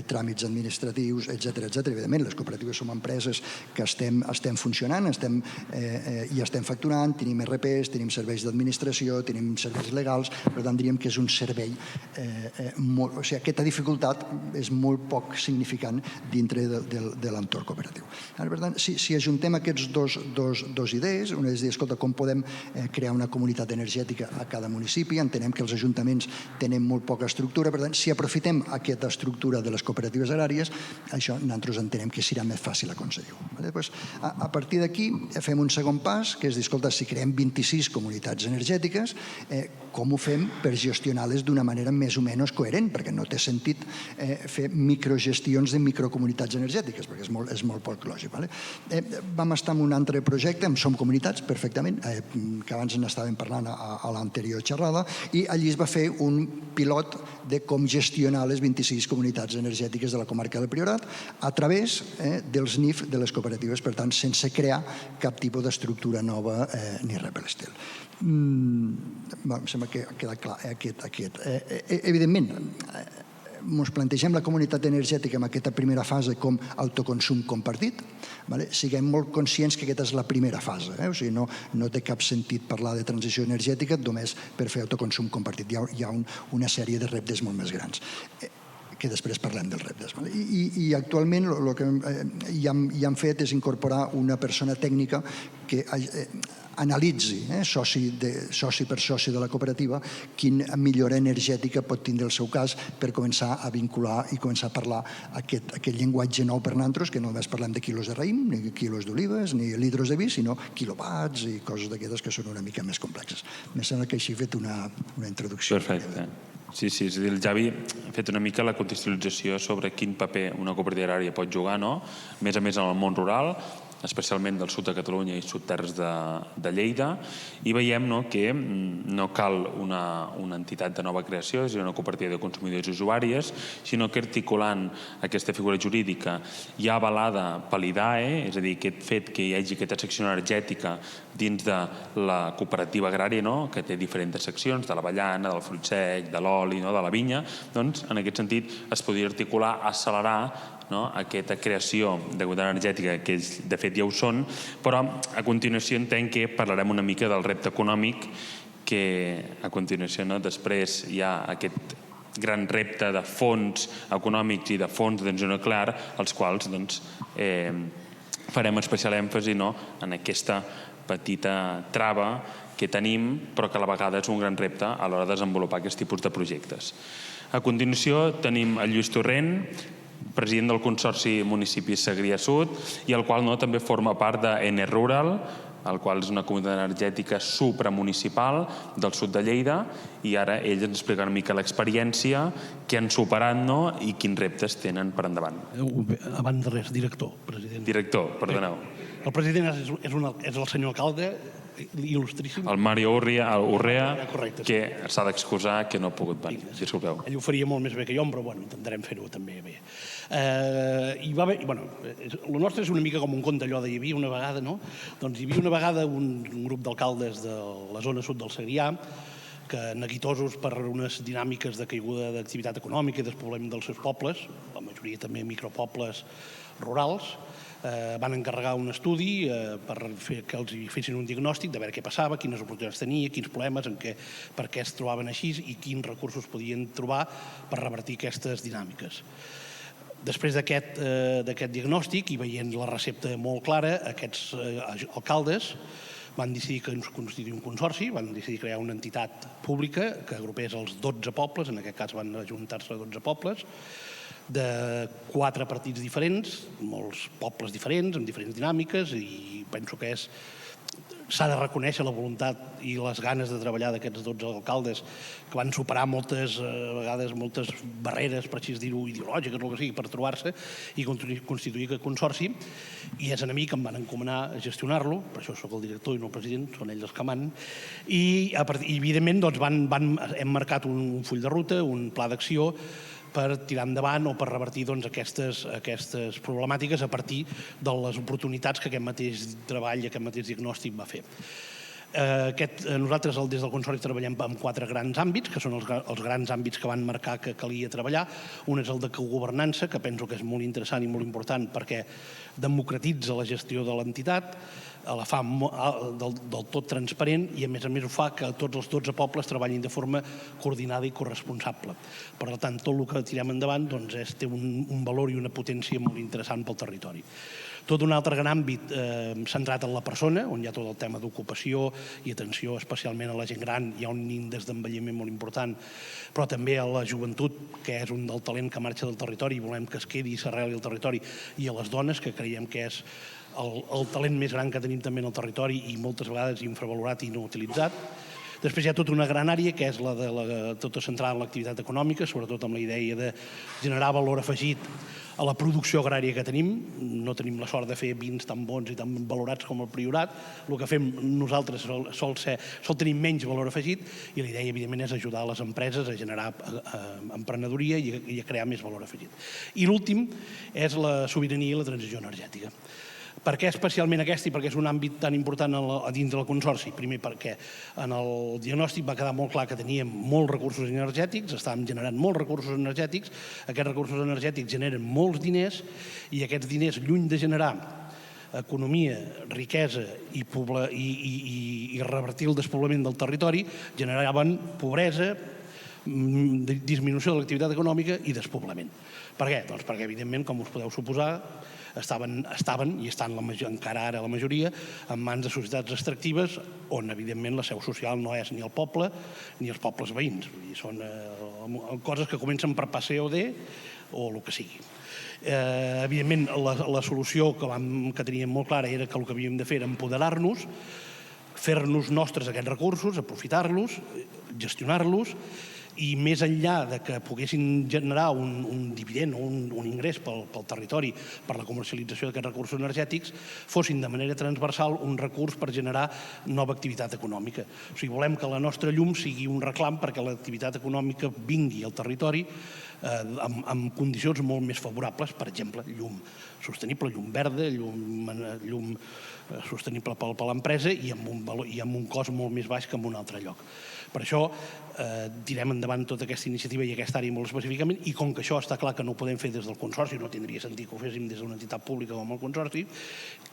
D: tràmits administratius, etcètera. Evidentment, les cooperatives som empreses que estem funcionant i estem facturant, tenim RPs, tenim serveis d'administració, tenim serveis legals, per tant diríem que és un servei. O sigui, aquesta dificultat és molt poc significant dintre de l'entorn cooperatiu. Per tant, si ajuntem aquests dos idees, una és dir, escolta, com podem crear una comunitat energètica a cada municipi, entenem que els ajuntaments tenen molt poca estructura, per tant, si aprofitem aquesta estructura de les cooperatives agràries, això nosaltres entenem que serà més fàcil aconseguir-ho. A partir d'aquí fem un segon pas, que és dir, escolta, si creem 26 comunitats energètiques, com ho fem per gestionar-les d'una manera més o menys coherent, perquè no té sentit fer microgestions de microcomunitats energètiques, perquè és molt poc lògic. Vam estar en un altre projecte, amb Som Comunitats, perfectament, que abans n'estàvem parlant a l'anterior xerrada, i allí es va fer un pilot de com gestionar les 26 comunitats energètiques de la comarca del Priorat a través dels NIF de les cooperatives, per tant, sense crear cap tipus d'estructura nova ni res per l'estil. Em sembla que ha quedat clar aquest. Evidentment, ens plantegem la comunitat energètica en aquesta primera fase com autoconsum compartit. Siguem molt conscients que aquesta és la primera fase. O sigui, no té cap sentit parlar de transició energètica només per fer autoconsum compartit. Hi ha una sèrie de reptes molt més grans, que després parlem dels reptes. I actualment el que ja hem fet és incorporar una persona tècnica que analitzi, soci per soci de la cooperativa, quina millora energètica pot tindre el seu cas per començar a vincular i començar a parlar aquest llenguatge nou per nosaltres, que no només parlem de quilos de raïm, ni quilos d'olives, ni litros de vi, sinó quilowatts i coses d'aquestes que són una mica més complexes. Em sembla que així he fet una introducció.
A: Perfecte. Sí, és a dir, el Javi ha fet una mica la contextualització sobre quin paper una cooperativa agrària pot jugar, no? A més en el món rural, especialment del sud de Catalunya i sud-terres de Lleida, i veiem que no cal una entitat de nova creació, és a dir, una cooperativa de consumidors i usuàries, sinó que articulant aquesta figura jurídica ja avalada per l'IDAE, és a dir, aquest fet que hi hagi aquesta secció energètica dins de la cooperativa agrària, que té diferents seccions, de l'avellana, del fruit sec, de l'oli, de la vinya, doncs en aquest sentit es podria articular, accelerar aquesta creació de comunitat energètica, que de fet ja ho són, però a continuació entenc que parlarem una mica del repte econòmic, que a continuació després hi ha aquest gran repte de fons econòmics i de fons d'energia nuclear, els quals farem especial èmfasi en aquesta petita trava que tenim, però que a la vegada és un gran repte a l'hora de desenvolupar aquest tipus de projectes. A continuació tenim el Lluís Torrent, president del Consorci Municipis Segrià Sud, i el qual també forma part de N-Rural, el qual és una comunitat energètica supramunicipal del sud de Lleida, i ara ells ens expliquen una mica l'experiència, què han superat i quins reptes tenen per endavant.
E: Abans de res, director, president.
A: Director, perdoneu.
E: El president és el senyor alcalde, il·lustríssim.
A: El Mario Urrea,
E: Correcte, sí.
A: que s'ha d'excusar, que no ha pogut venir. Disculpeu.
E: Ell ho faria molt més bé que jo, però intentarem fer-ho també bé. El nostre és una mica com un conte allò de hi havia una vegada, no? Doncs hi havia una vegada un grup d'alcaldes de la zona sud del Segrià que, neguitosos per unes dinàmiques de caiguda d'activitat econòmica i despoblament dels seus pobles, la majoria també micropobles rurals, van encarregar un estudi que els fessin un diagnòstic de veure què passava, quines oportunitats tenia, quins problemes, per què es trobaven així i quins recursos podien trobar per revertir aquestes dinàmiques. Després d'aquest diagnòstic i veient la recepta molt clara, aquests alcaldes van decidir constituir un consorci, van decidir crear una entitat pública que agrupés els 12 pobles, en aquest cas van ajuntar-se 12 pobles, de 4 partits diferents, molts pobles diferents, amb diferents dinàmiques, i penso que s'ha de reconèixer la voluntat i les ganes de treballar d'aquests 12 alcaldes que van superar moltes barreres, per així dir-ho, ideològiques o el que sigui, per trobar-se i constituir aquest consorci. I és a mi que em van encomanar a gestionar-lo, per això soc el director i no el president, són ells els que manen, i evidentment hem marcat un full de ruta, un pla d'acció per tirar endavant o per revertir aquestes problemàtiques a partir de les oportunitats que aquest mateix treball i aquest mateix diagnòstic va fer. Nosaltres des del Consorci treballem en 4 grans àmbits, que són els grans àmbits que van marcar que calia treballar. Un és el de cogovernança, que penso que és molt interessant i molt important perquè democratitza la gestió de l'entitat, la fa del tot transparent i a més ho fa que tots els 12 pobles treballin de forma coordinada i corresponsable. Per tant, tot el que tirem endavant té un valor i una potència molt interessant pel territori. Tot un altre gran àmbit centrat en la persona, on hi ha tot el tema d'ocupació i atenció especialment a la gent gran, hi ha un índex d'envelliment molt important, però també a la joventut, que és un del talent que marxa del territori i volem que es quedi i s'arreli al territori, i a les dones, que creiem que és el talent més gran que tenim també en el territori i moltes vegades infravalorat i no utilitzat. Després hi ha tota una gran àrea que és tota centrada en l'activitat econòmica, sobretot amb la idea de generar valor afegit a la producció agrària que tenim. No tenim la sort de fer vins tan bons i tan valorats com el Priorat. El que fem nosaltres sol tenir menys valor afegit i la idea, evidentment, és ajudar les empreses a generar emprenedoria i a crear més valor afegit. I l'últim és la sobirania i la transició energètica. Per què especialment aquesta i per què és un àmbit tan important dins del Consorci? Primer perquè en el diagnòstic va quedar molt clar que teníem molts recursos energètics, estàvem generant molts recursos energètics, aquests recursos energètics generen molts diners i aquests diners, lluny de generar economia, riquesa i revertir el despoblament del territori, generaven pobresa, disminució de l'activitat econòmica i despoblament. Per què? Doncs perquè, evidentment, com us podeu suposar, estaven i estan encara ara la majoria en mans de societats extractives on, evidentment, la seu social no és ni el poble ni els pobles veïns. Són coses que comencen per pas COD o el que sigui. Evidentment, la solució que teníem molt clara era que el que havíem de fer era empoderar-nos, fer-nos nostres aquests recursos, aprofitar-los, gestionar-los, i més enllà de que poguessin generar un dividend o un ingrés pel territori per la comercialització d'aquests recursos energètics, fossin de manera transversal un recurs per generar nova activitat econòmica. O sigui, volem que la nostra llum sigui un reclam perquè l'activitat econòmica vingui al territori amb condicions molt més favorables, per exemple, llum sostenible, llum verda, llum sostenible per a l'empresa i amb un cost molt més baix que en un altre lloc. Per això tirem endavant tota aquesta iniciativa i aquesta àrea molt específicament, i com que això està clar que no ho podem fer des del Consorci, no tindria sentit que ho féssim des d'una entitat pública com el Consorci,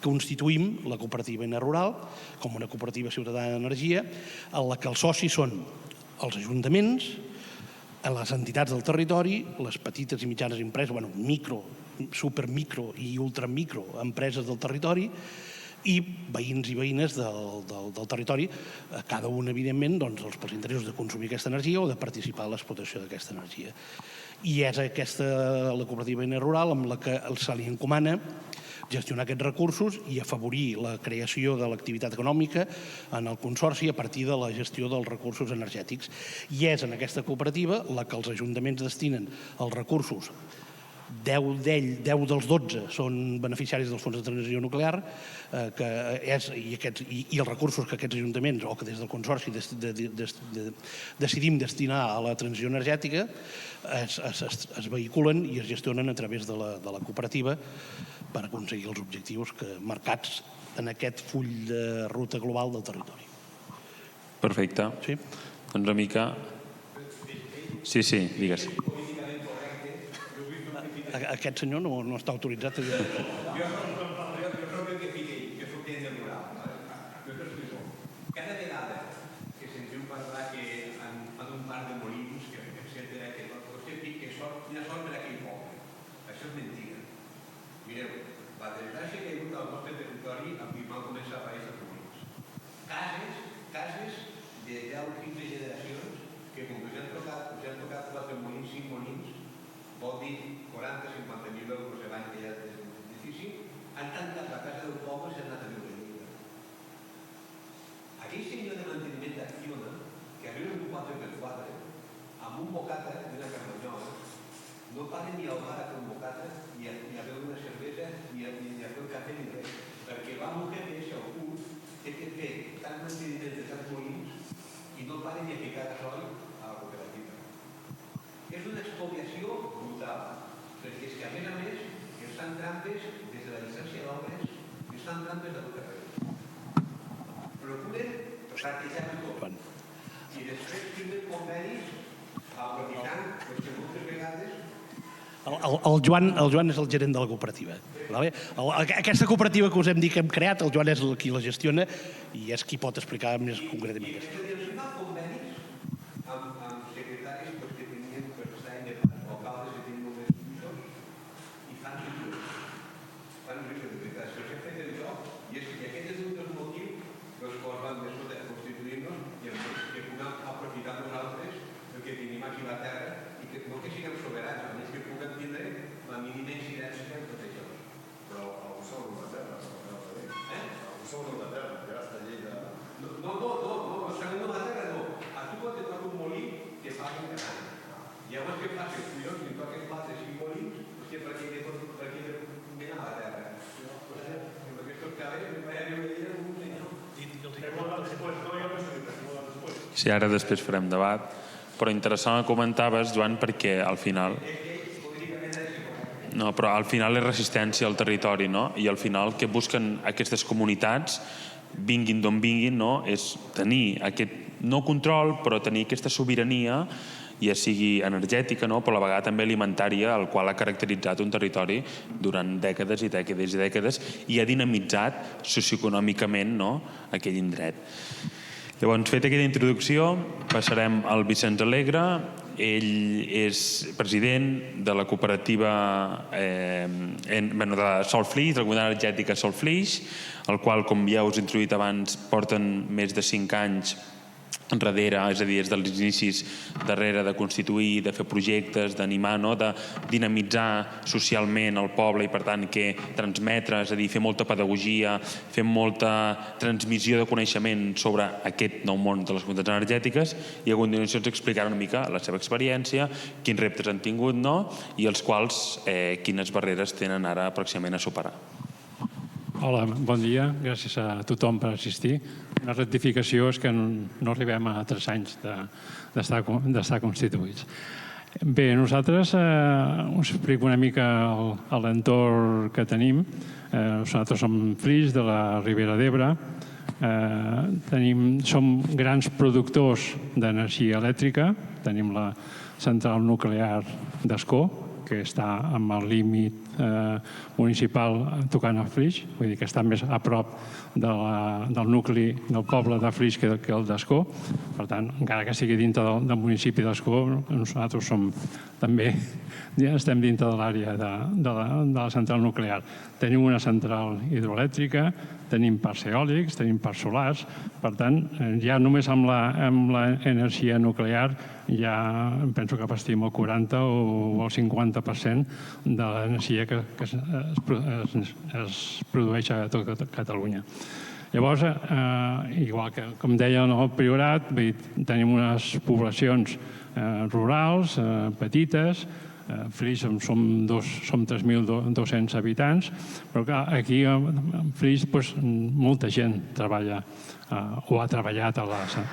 E: constituïm la cooperativa Eina Rural com una cooperativa ciutadana d'energia en la que els socis són els ajuntaments, les entitats del territori, les petites i mitjanes empreses, micro, supermicro i ultramicro empreses del territori, i veïns i veïnes del territori, cada un, evidentment, pels interessos de consumir aquesta energia o de participar en l'explotació d'aquesta energia. I és la cooperativa Eina Rural amb la que se li encomana gestionar aquests recursos i afavorir la creació de l'activitat econòmica en el consorci a partir de la gestió dels recursos energètics. I és en aquesta cooperativa la que els ajuntaments destinen els recursos. 10 dels 12 són beneficiaris dels fons de transició nuclear i els recursos que aquests ajuntaments o que des del consorci decidim destinar a la transició energètica es vehiculen i es gestionen a través de la cooperativa per aconseguir els objectius marcats en aquest full de ruta global del territori.
A: Perfecte.
E: Sí?
A: Doncs una mica... Sí, digues.
E: Aquest senyor no està autoritzat a dir...
F: Jo crec que s'ho té de moral. Jo t'explico. Cada vegada que sentim parlar que fan un parc de molins, etcètera, que vostè diu que quina sort per aquell poble. Això és mentida. Mireu, la desgràcia que hi ha hagut al nostre territori amb qui van començar a aparèixer els molins. Cases de 10 o 15 generacions que com que us han tocat 4 molins, 5 molins, vol dir 40-50.000 euros l'any que hi ha de benefici, han tancat la casa del poble i s'han anat a viure a Lleida. Aquell senyor de manteniment d'Acciona, que arriba un 4x4, amb un bocata d'una carmanyola, no para ni al bar a fer un bocata, ni a beure una cervesa, ni a fer un cafè ni res, perquè va amb un GPS al cul, té que fer tant manteniment de tants molins i no para ni a ficar gasoil a la cooperativa. És una expropiació brutal, perquè és que a més es fan trampes des de la llicència d'obres, es fan trampes de tot arreu. Procuren plantejar-ho tot. I després firmen convenis aprofitant que moltes vegades...
E: El Joan és el gerent de la cooperativa. Aquesta cooperativa que us hem dit que hem creat, el Joan és qui la gestiona i és qui pot explicar més concretament aquesta.
A: Sí, ara després farem debat, però interessant que comentaves, Joan, perquè al final... No, però al final és resistència al territori, no? I al final el que busquen aquestes comunitats, vinguin d'on vinguin, no? És tenir aquest, no control, però tenir aquesta sobirania, ja sigui energètica, no? Però a la vegada també alimentària, el qual ha caracteritzat un territori durant dècades i dècades i dècades i ha dinamitzat socioeconòmicament, no? Aquell indret. Llavors, feta aquesta introducció, passarem al Vicenç Alegre. Ell és president de la cooperativa de Solflix, de la comunitat energètica Solflix, el qual, com ja us he introduït abans, porten més de 5 anys enrere, és a dir, des dels inicis darrere de constituir, de fer projectes, d'animar, no? De dinamitzar socialment el poble i, per tant, que transmetre, és a dir, fer molta pedagogia, fer molta transmissió de coneixement sobre aquest nou món de les comunitats energètiques i a continuació ens explicarà una mica la seva experiència, quins reptes han tingut, no? I els quals, quines barreres tenen ara pròximament a superar.
G: Hola, bon dia. Gràcies a tothom per assistir. Una rectificació és que no arribem a 3 anys d'estar constituïts. Bé, nosaltres us explico una mica l'entorn que tenim. Nosaltres som Flix, de la Ribera d'Ebre. Som grans productors d'energia elèctrica. Tenim la central nuclear d'Ascó, que està amb el límit municipal tocant a Flix, vull dir que està més a prop del nucli del poble de Flix que el d'Ascó. Per tant, encara que sigui dintre del municipi d'Ascó, nosaltres també estem dintre de l'àrea de la central nuclear. Tenim una central hidroelèctrica, tenim parcs eòlics, tenim parcs solars, per tant, ja només amb l'energia nuclear ja penso que abastim el 40 o el 50% de l'energia l'energia que es produeix a tot Catalunya. Llavors, igual que, com deia el Priorat, tenim unes poblacions rurals, petites. Flix som 3.200 habitants, però clar, aquí a Flix molta gent treballa o ha treballat a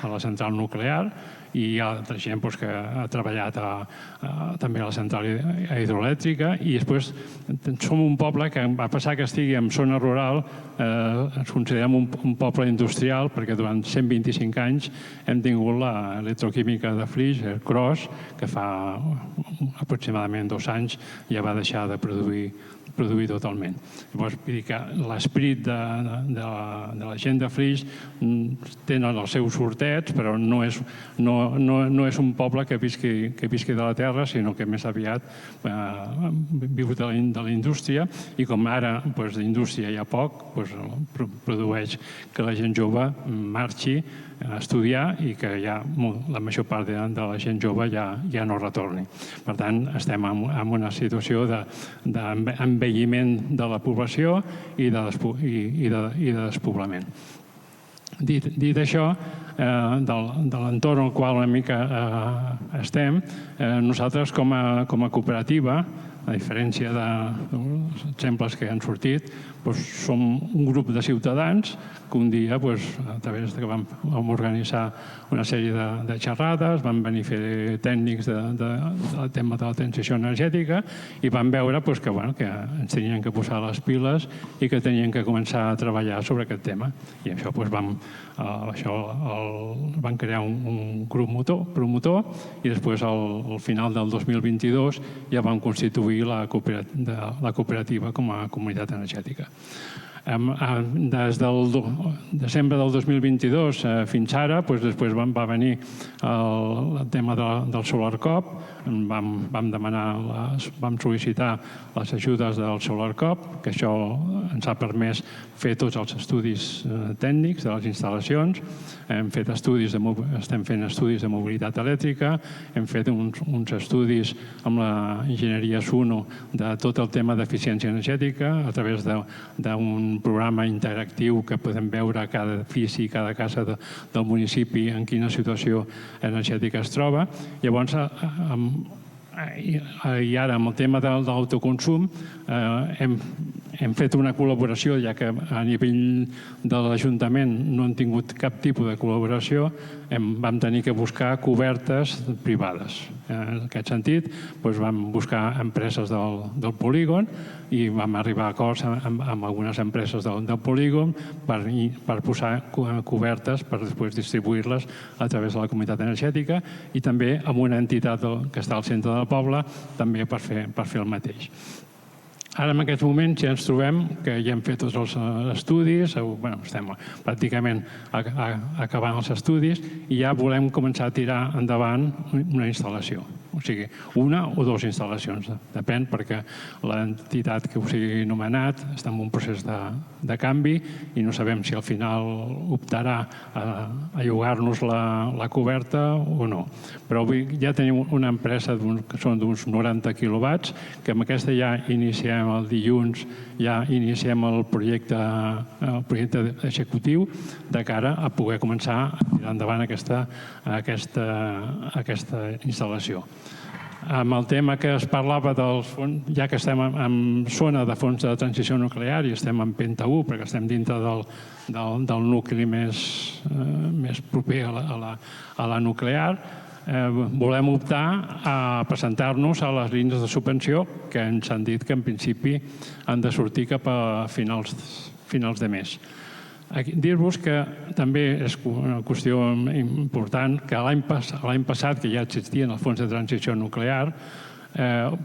G: la central nuclear i hi ha altra gent que ha treballat també a la central hidroelèctrica i després som un poble que va passar que estigui en zona rural, ens considerem un poble industrial perquè durant 125 anys hem tingut l'electroquímica de Flix, el CROSS, que fa aproximadament 2 anys ja va deixar de produir totalment. Llavors, vull dir que l'esperit de la gent de Flix tenen els seus sortets, però no és un poble que visqui de la terra, sinó que més aviat viu de la indústria i com ara d'indústria hi ha poc, produeix que la gent jove marxi a estudiar i que la major part de la gent jove ja no retorni. Per tant, estem en una situació d'envelliment de la població i de despoblament. Dit això, de l'entorn al qual una mica estem, nosaltres com a cooperativa, a diferència dels exemples que han sortit, som un grup de ciutadans que un dia, a través que vam organitzar una sèrie de xerrades, vam venir a fer tècnics del tema de la transició energètica i vam veure que ens tenien que posar les piles i que tenien que començar a treballar sobre aquest tema. I això van crear un grup promotor i després al final del 2022 ja vam constituir la cooperativa com a comunitat energètica. Des del desembre del 2022 fins ara, després va venir el tema del SolarCop, vam sol·licitar les ajudes del SolarCop, que això ens ha permès fer tots els estudis tècnics de les instal·lacions, estem fent estudis de mobilitat elèctrica, hem fet uns estudis amb l'enginyeria Suno de tot el tema d'eficiència energètica a través d'un programa interactiu que podem veure cada edifici, cada casa del municipi en quina situació energètica es troba. Llavors, i ara amb el tema de l'autoconsum hem fet una col·laboració, ja que a nivell de l'Ajuntament no hem tingut cap tipus de col·laboració, vam tenir que buscar cobertes privades. En aquest sentit, vam buscar empreses del polígon i vam arribar a acords amb algunes empreses del polígon per posar cobertes per després distribuir-les a través de la comunitat energètica i també amb una entitat que està al centre del poble també per fer el mateix. Ara, en aquests moments, ja ens trobem que ja hem fet tots els estudis, estem pràcticament acabant els estudis i ja volem començar a tirar endavant una instal·lació. O sigui, una o dues instal·lacions, depèn, perquè l'entitat que ho sigui nomenat està en un procés de canvi i no sabem si al final optarà a llogar-nos la coberta o no. Però avui ja tenim una empresa que són d'uns 90 quilowatts, que amb aquesta ja iniciem el dilluns, ja iniciem el projecte executiu de cara a poder començar a tirar endavant aquesta instal·lació. Amb el tema que es parlava dels fons, ja que estem en zona de fons de transició nuclear i estem en Penta 1, perquè estem dintre del nucli més proper a la nuclear, volem optar a presentar-nos a les línies de subvenció que ens han dit que en principi han de sortir cap a finals de mes. Dir-vos que també és una qüestió important que l'any passat, que ja existien els fons de transició nuclear,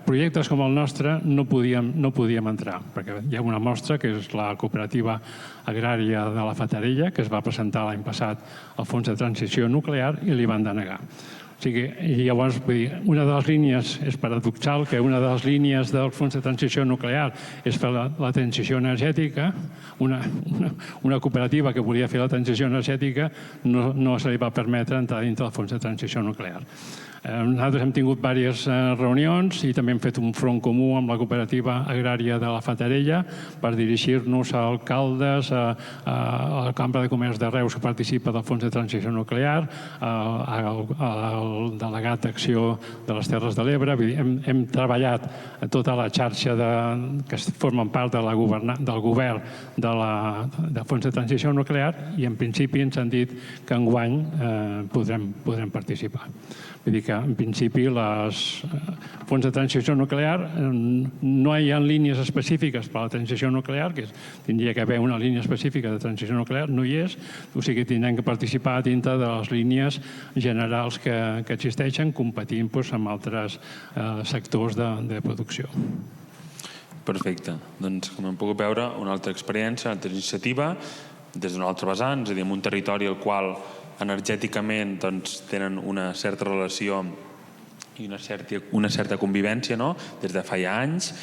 G: projectes com el nostre no podíem entrar, perquè hi ha una mostra que és la cooperativa agrària de la Fatarella, que es va presentar l'any passat al fons de transició nuclear i li van denegar. I llavors, una de les línies és paradoxal que una de les línies del Fons de Transició Nuclear és fer la transició energètica. Una cooperativa que volia fer la transició energètica no se li va permetre entrar dintre del Fons de Transició Nuclear. Nosaltres hem tingut diverses reunions i també hem fet un front comú amb la cooperativa agrària de la Fatarella per dirigir-nos a alcaldes, a la Cambra de Comerç de Reus que participa del Fons de Transició Nuclear, al delegat d'Acció de les Terres de l'Ebre. Hem treballat a tota la xarxa que formen part del govern del Fons de Transició Nuclear i en principi ens han dit que enguany podrem participar. Vull dir que, en principi, els fons de transició nuclear no hi ha línies específiques per a la transició nuclear, que tindria que haver una línia específica de transició nuclear, no hi és, o sigui que tindrem que participar dintre de les línies generals que existeixen, competint amb altres sectors de producció.
A: Perfecte. Doncs, com hem pogut veure, una altra experiència, una altra iniciativa, des d'un altre vessant, és a dir, en un territori al qual energèticament tenen una certa relació i una certa convivència des de fa ja anys.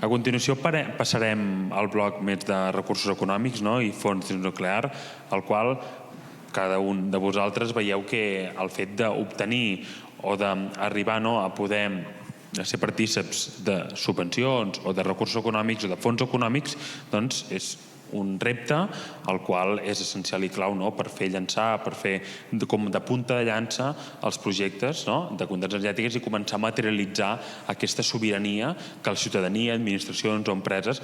A: A continuació passarem al bloc més de recursos econòmics i fons nuclear, al qual cada un de vosaltres veieu que el fet d'obtenir o d'arribar a poder ser partícips de subvencions o de recursos econòmics o de fons econòmics, doncs és un repte el qual és essencial i clau per fer llançar, per fer com de punta de llança els projectes de comunitats energètiques i començar a materialitzar aquesta sobirania que la ciutadania, administracions o empreses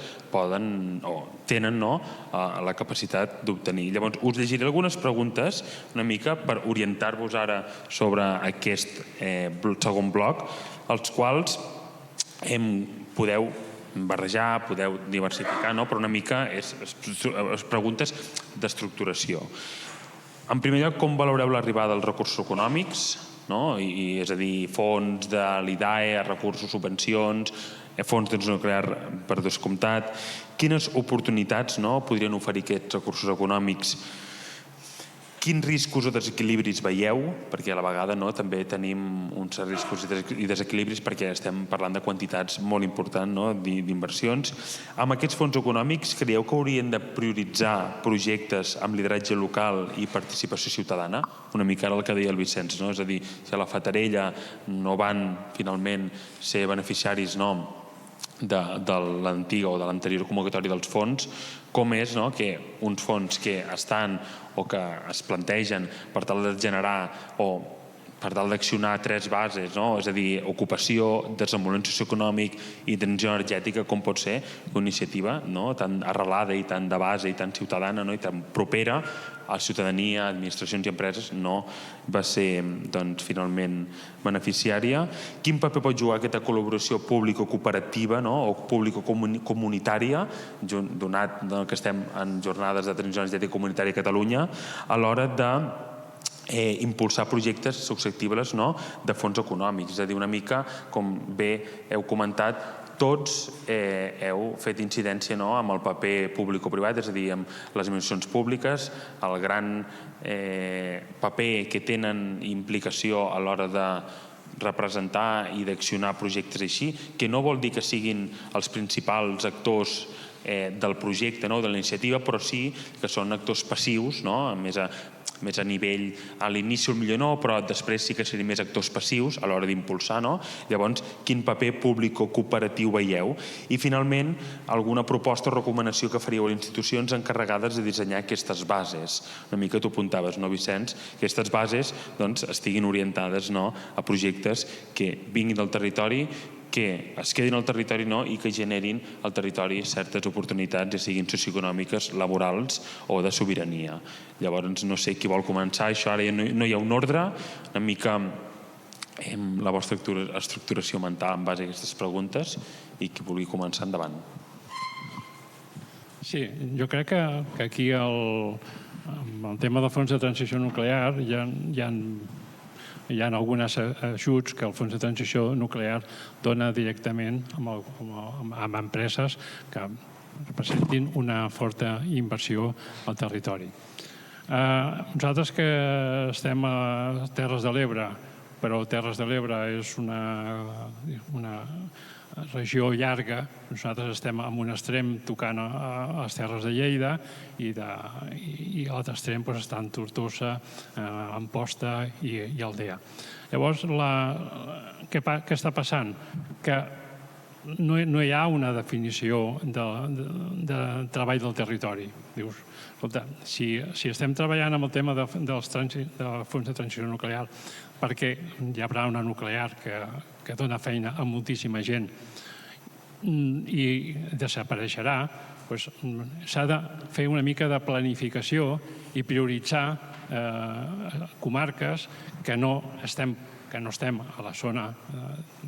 A: tenen la capacitat d'obtenir. Llavors, us llegiré algunes preguntes una mica per orientar-vos ara sobre aquest segon bloc, els quals podeu barrejar, podeu diversificar, però una mica és preguntes d'estructuració. En primer lloc, com valoreu l'arribada dels recursos econòmics? És a dir, fons de l'IDAE, recursos, subvencions, fons de nuclear per descomptat. Quines oportunitats podrien oferir aquests recursos econòmics? Quins riscos o desequilibris veieu? Perquè a la vegada també tenim uns riscos i desequilibris perquè estem parlant de quantitats molt importants d'inversions. Amb aquests fons econòmics, creieu que haurien de prioritzar projectes amb lideratge local i participació ciutadana? Una mica ara el que deia el Vicenç, és a dir, si a la Fatarella no van finalment ser beneficiaris de l'antiga o de l'anterior convocatòria dels fons, com és que uns fons que estan o que es plantegen per tal de generar o per tal d'accionar tres bases, és a dir, ocupació, desenvolupament socioeconòmic i transició energètica, com pot ser una iniciativa tan arrelada i tan de base i tan ciutadana i tan propera a la ciutadania, administracions i empreses, no va ser finalment beneficiària. Quin paper pot jugar aquesta col·laboració público-cooperativa o público-comunitària, donat que estem en jornades de transició energètica comunitària a Catalunya, a l'hora de impulsar projectes susceptibles de fons econòmics? És a dir, una mica, com bé heu comentat, tots heu fet incidència amb el paper públic-privat, és a dir, amb les administracions públiques, el gran paper que tenen implicació a l'hora de representar i d'accionar projectes així, que no vol dir que siguin els principals actors del projecte, de la iniciativa, però sí que són actors passius, més a nivell, a l'inici millor no, però després sí que serien més actors passius a l'hora d'impulsar. Llavors, quin paper públic o cooperatiu veieu? I finalment, alguna proposta o recomanació que faríeu a les institucions encarregades de dissenyar aquestes bases? Una mica t'ho apuntaves, Vicenç? Que aquestes bases estiguin orientades a projectes que vinguin del territori, que es quedin al territori i que generin al territori certes oportunitats, ja siguin socioeconòmiques, laborals o de sobirania. Llavors, no sé qui vol començar, això ara no hi ha un ordre, una mica la vostra estructuració mental en base a aquestes preguntes i qui vulgui començar, endavant.
G: Sí, jo crec que aquí amb el tema del fons de transició nuclear hi ha alguns ajuts que el Fons de Transició Nuclear dona directament amb empreses que representin una forta inversió al territori. Nosaltres que estem a les Terres de l'Ebre però Terres de l'Ebre és una regió llarga. Nosaltres estem en un extrem tocant a les Terres de Lleida i a l'altre extrem estan Tortosa, Amposta i Aldea. Llavors, què està passant? Que no hi ha una definició de treball del territori. Dius, escolta, si estem treballant amb el tema del fons de transició nuclear perquè hi haurà una nuclear que dona feina a moltíssima gent i desapareixerà, s'ha de fer una mica de planificació i prioritzar comarques que no estem a la zona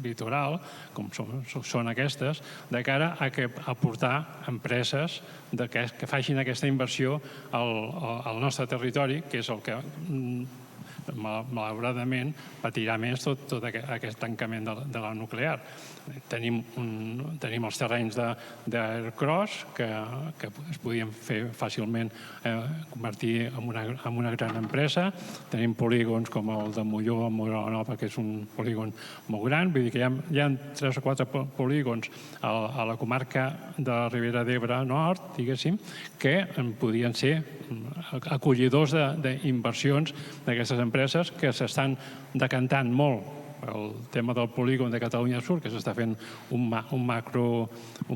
G: litoral, com són aquestes, de cara a portar empreses que facin aquesta inversió al nostre territori, que és el que malauradament patirà més tot aquest tancament de la nuclear. Tenim els terrenys d'Aircross que es podien fer fàcilment convertir en una gran empresa. Tenim polígons com el de Molló, a Moranova, que és un polígon molt gran. Vull dir que hi ha 3 o 4 polígons a la comarca de la Ribera d'Ebre Nord, diguéssim, que podien ser acollidors d'inversions d'aquestes empreses que s'estan decantant molt el tema del polígon de Catalunya Sur, que s'està fent un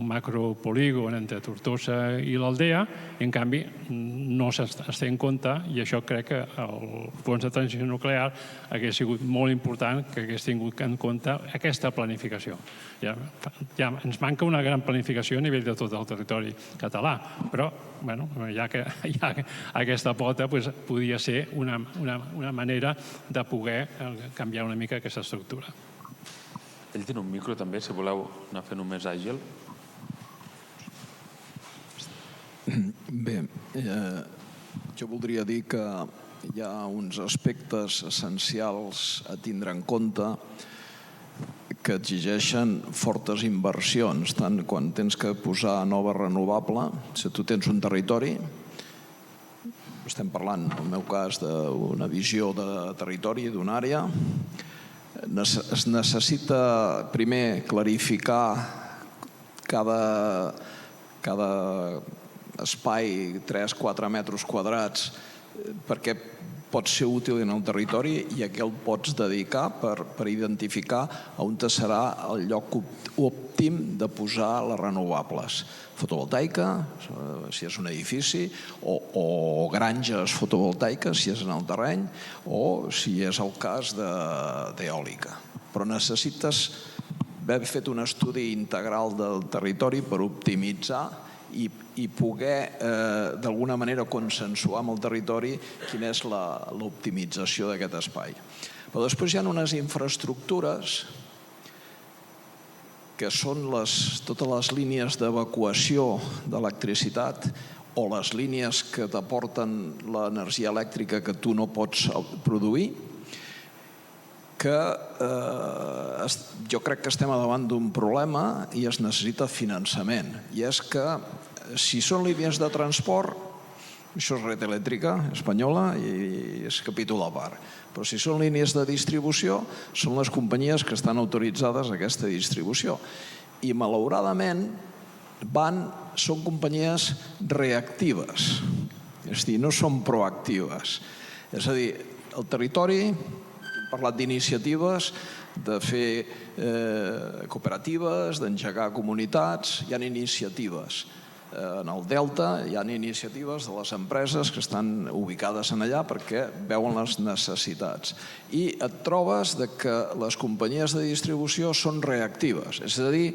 G: macropolígon entre Tortosa i l'Aldea, i en canvi no es té en compte, i això crec que el fons de transició nuclear hagués sigut molt important que hagués tingut en compte aquesta planificació. Ja ens manca una gran planificació a nivell de tot el territori català, però ja que hi ha aquesta pota, podia ser una manera de poder canviar una mica aquesta estructura.
A: Ell té un micro també, si voleu anar fent-ho més àgil.
B: Bé, jo voldria dir que hi ha uns aspectes essencials a tindre en compte que exigeixen fortes inversions, tant quan tens que posar nova renovable, si tu tens un territori, estem parlant, en el meu cas, d'una visió de territori, d'una àrea, es necessita primer clarificar cada espai, 3-4 metres quadrats, perquè pot ser útil en el territori i a què el pots dedicar per identificar on serà el lloc òptim de posar les renovables. Fotovoltaica, si és un edifici, o granges fotovoltaiques, si és en el terreny, o si és el cas d'eòlica. Però necessites haver fet un estudi integral del territori per optimitzar i poder d'alguna manera consensuar amb el territori quina és l'optimització d'aquest espai. Però després hi ha unes infraestructures que són totes les línies d'evacuació d'electricitat o les línies que t'aporten l'energia elèctrica que tu no pots produir, que jo crec que estem davant d'un problema i es necessita finançament. I és que si són línies de transport, això és Red Eléctrica espanyola i és capítol a part. Però si són línies de distribució, són les companyies que estan autoritzades a aquesta distribució. I malauradament són companyies reactives, és a dir, no són proactives. És a dir, el territori, hem parlat d'iniciatives, de fer cooperatives, d'engegar comunitats, hi ha iniciatives. En el Delta hi ha iniciatives de les empreses que estan ubicades en allà perquè veuen les necessitats. I et trobes que les companyies de distribució són reactives. És a dir,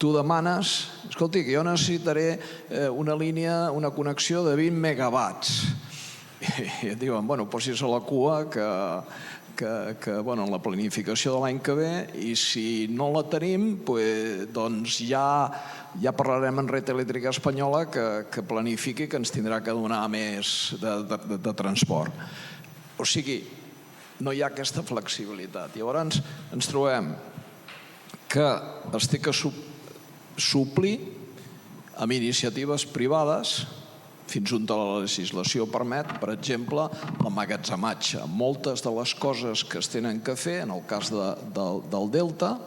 B: tu demanes, escolti, que jo necessitaré una línia, una connexió de 20 megawatts. I et diuen, bueno, posis a la cua en la planificació de l'any que ve, i si no la tenim, doncs ja parlarem en Red Eléctrica espanyola que planifiqui que ens tindrà que donar més de transport. O sigui, no hi ha aquesta flexibilitat. Llavors ens trobem que es té que suplir amb iniciatives privades fins on la legislació permet, per exemple, la d'emmagatzematge. Moltes de les coses que es tenen que fer, en el cas del Delta,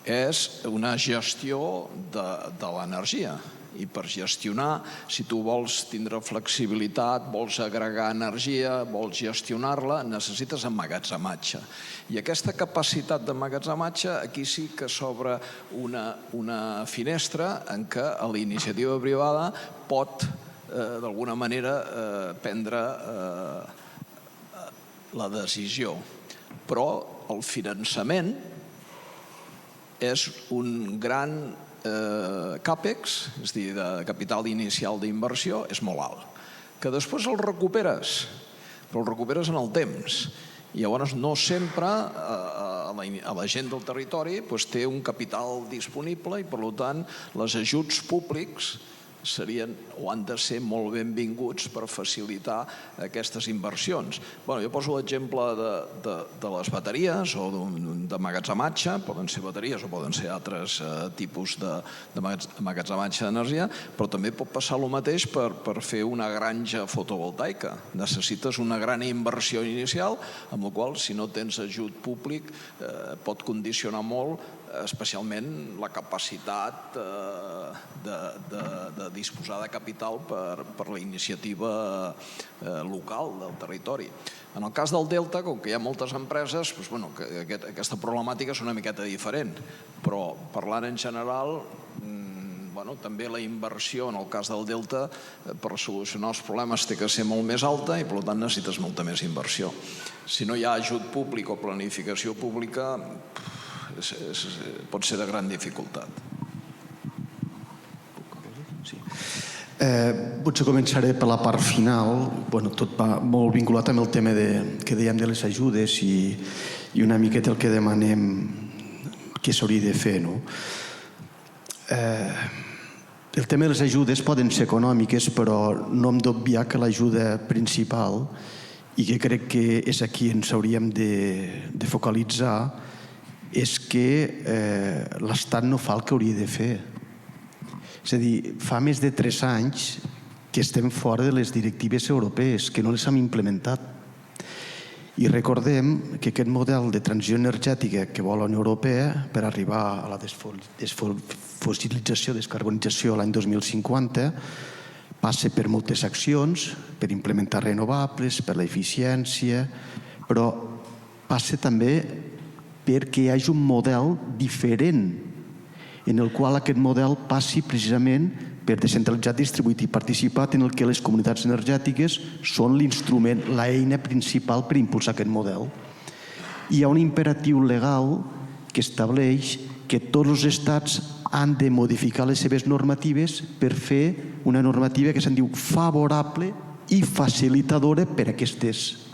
B: és una gestió de l'energia. I per gestionar, si tu vols tindre flexibilitat, vols agregar energia, vols gestionar-la, necessites emmagatzematge. I aquesta capacitat d'emmagatzematge, aquí sí que s'obre una finestra en què la iniciativa privada pot, d'alguna manera, prendre la decisió. Però el finançament és un gran CAPEX, és a dir, de capital inicial d'inversió, és molt alt. Que després el recuperes, però el recuperes en el temps. I llavors no sempre la gent del territori té un capital disponible i, per tant, els ajuts públics serien o han de ser molt benvinguts per facilitar aquestes inversions. Jo poso l'exemple de les bateries o d'emmagatzematge, poden ser bateries o poden ser altres tipus d'emmagatzematge d'energia, però també pot passar el mateix per fer una granja fotovoltaica. Necessites una gran inversió inicial, amb la qual, si no tens ajut públic, pot condicionar molt, especialment la capacitat de disposar de capital per la iniciativa local del territori. En el cas del Delta, com que hi ha moltes empreses, aquesta problemàtica és una miqueta diferent, però parlant en general, també la inversió en el cas del Delta per solucionar els problemes té que ser molt més alta i per tant necessites molta més inversió. Si no hi ha ajut públic o planificació pública, pot ser de gran dificultat.
C: Potser començaré per la part final. Tot va molt vinculat amb el tema que dèiem de les ajudes i una miqueta el que demanem que s'hauria de fer. El tema de les ajudes poden ser econòmiques, però no hem d'obviar que l'ajuda principal, i que crec que és aquí on ens hauríem de focalitzar, és que l'Estat no fa el que hauria de fer. És a dir, fa més de 3 anys que estem fora de les directives europees, que no les hem implementat. I recordem que aquest model de transició energètica que vol la Unió Europea per arribar a la desfossilització, descarbonització l'any 2050, passa per moltes accions, per implementar renovables, per l'eficiència, però passa també perquè hi hagi un model diferent en el qual aquest model passi precisament per descentralitzat, distribuït i participat, en el que les comunitats energètiques són l'instrument, l'eina principal per impulsar aquest model. Hi ha un imperatiu legal que estableix que tots els estats han de modificar les seves normatives per fer una normativa que se'n diu favorable i facilitadora per a aquestes.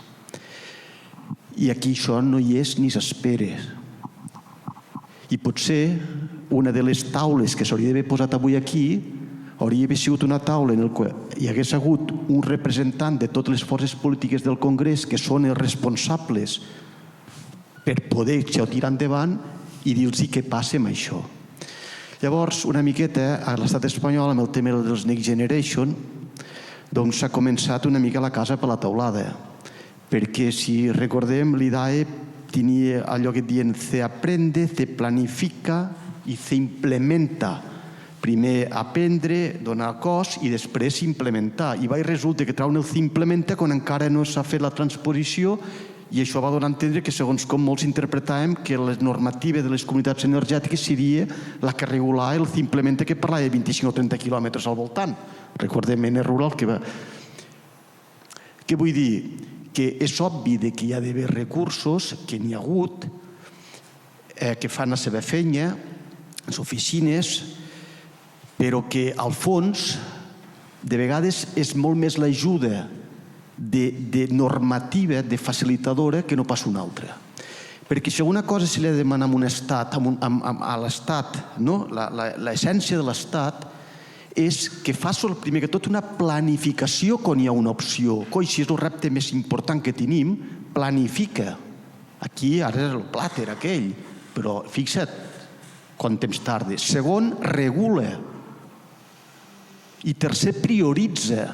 C: I aquí això no hi és ni s'espera. I potser una de les taules que s'hauria d'haver posat avui aquí hauria d'haver sigut una taula en què hi hagués hagut un representant de totes les forces polítiques del Congrés que són els responsables per poder tirar endavant i dir-los què passa amb això. Llavors, una miqueta, a l'estat espanyol, amb el tema dels Next Generation, doncs s'ha començat una mica la casa per la teulada. Perquè, si recordem, l'IDAE tenia allò que diuen se aprende, se planifica i se implementa. Primer aprendre, donar cos i després implementar. I resulta que trauen el s'implementa quan encara no s'ha fet la transposició i això va donar a entendre que, segons com molts interpretàvem, que la normativa de les comunitats energètiques seria la que regulava el s'implementa, que parlava de 25 o 30 quilòmetres al voltant. Recordem en el rural que va... Què vull dir? Que és obvi que hi ha d'haver recursos, que n'hi ha hagut, que fan la seva feina, les oficines, però que al fons de vegades és molt més l'ajuda de normativa, de facilitadora, que no pas una altra. Perquè si alguna cosa se li ha de demanar a un estat, a l'estat, l'essència de l'estat, és que faci primer que tot una planificació quan hi ha una opció. Coi, si és el repte més important que tenim, planifica. Aquí ara és el plàter aquell, però fixa't quant temps tarda. Segon, regula. I tercer, prioritza.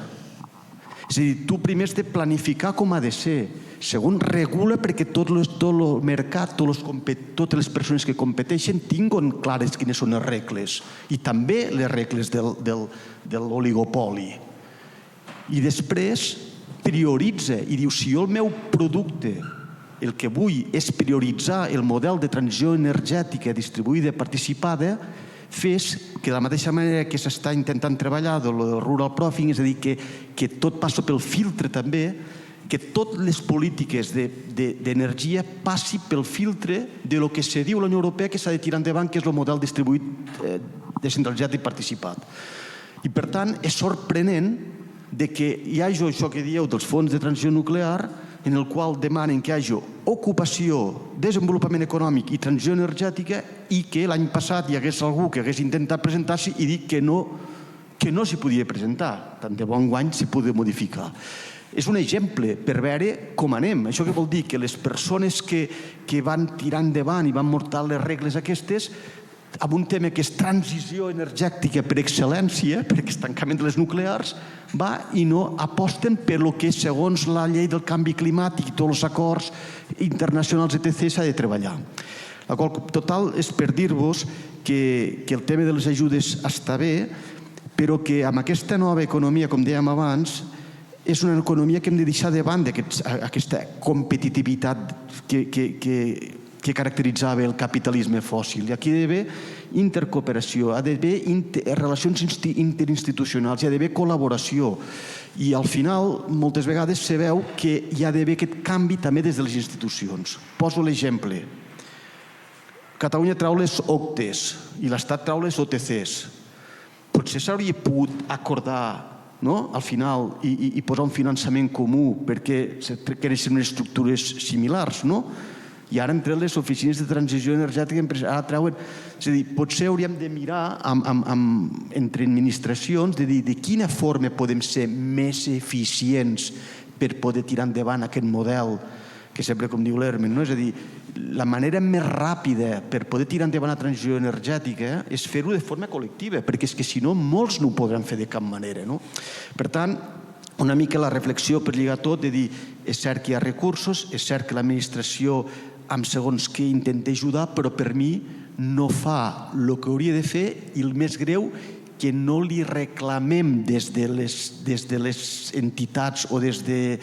C: És a dir, tu primer has de planificar com ha de ser. Segon, regula perquè tot el mercat, totes les persones que competeixen tinguen clares quines són les regles i també les regles de l'oligopoli. I després prioritza i diu, si jo el meu producte el que vull és prioritzar el model de transició energètica distribuïda participada, fes que de la mateixa manera que s'està intentant treballar del rural proofing, és a dir, que tot passa pel filtre també, que totes les polítiques d'energia passi pel filtre de lo que se diu a la Unió Europea que s'ha de tirar endavant, que és el model distribuït descentralitzat i participat. I per tant, és sorprenent que hi hagi això que dieu dels fons de transició nuclear, en el qual demanen que hi hagi ocupació, desenvolupament econòmic i transició energètica, i que l'any passat hi hagués algú que hagués intentat presentar-s'hi i dir que no s'hi podia presentar. Tant de bon guany s'hi podia modificar. És un exemple per veure com anem. Això què vol dir? Que les persones que van tirar endavant i van mortar les regles aquestes, amb un tema que és transició energètica per excel·lència, perquè és tancament de les nuclears, i no aposten per lo que, segons la llei del canvi climàtic i tots els acords internacionals, etc., s'ha de treballar. La qual, total, és per dir-vos que el tema de les ajudes està bé, però que amb aquesta nova economia, com dèiem abans, és una economia que hem de deixar de banda aquesta competitivitat que caracteritzava el capitalisme fòssil. I aquí hi ha d'haver intercooperació, hi ha d'haver relacions interinstitucionals, hi ha d'haver col·laboració. I al final, moltes vegades se veu que hi ha d'haver aquest canvi també des de les institucions. Poso l'exemple. Catalunya trau les OCTEs i l'Estat trau les OTCs. Potser s'hauria pogut acordar al final i posar un finançament comú perquè creixen unes estructures similars, no? I ara entre les oficines de transició energètica ara treuen... És a dir, potser hauríem de mirar entre administracions de dir de quina forma podem ser més eficients per poder tirar endavant aquest model que sempre, com diu l'Hermen, és a dir, la manera més ràpida per poder tirar endavant la transició energètica és fer-ho de forma col·lectiva, perquè és que si no molts no ho podran fer de cap manera. Per tant, una mica la reflexió per lligar tot, de dir, és cert que hi ha recursos, és cert que l'administració amb segons què intenta ajudar, però per mi no fa el que hauria de fer i el més greu, que no li reclamem des de les entitats o des de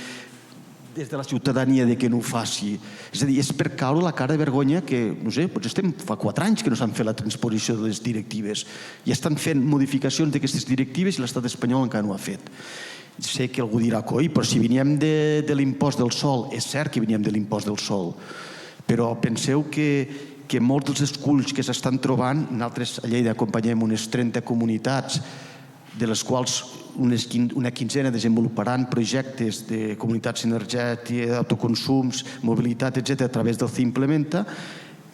C: la ciutadania que no ho faci. És a dir, és per caure la cara de vergonya que, no sé, potser fa 4 anys que no s'han fet la transposició de les directives i estan fent modificacions d'aquestes directives i l'estat espanyol encara no ho ha fet. Sé que algú dirà, coi, però si veníem de l'impost del sol, és cert que veníem de l'impost del sol, però penseu que molts dels esculls que s'estan trobant, nosaltres a Lleida acompanyem unes 30 comunitats, de les quals una quinzena desenvoluparan projectes de comunitats energètiques, autoconsums, mobilitat, etc., a través del Implementa,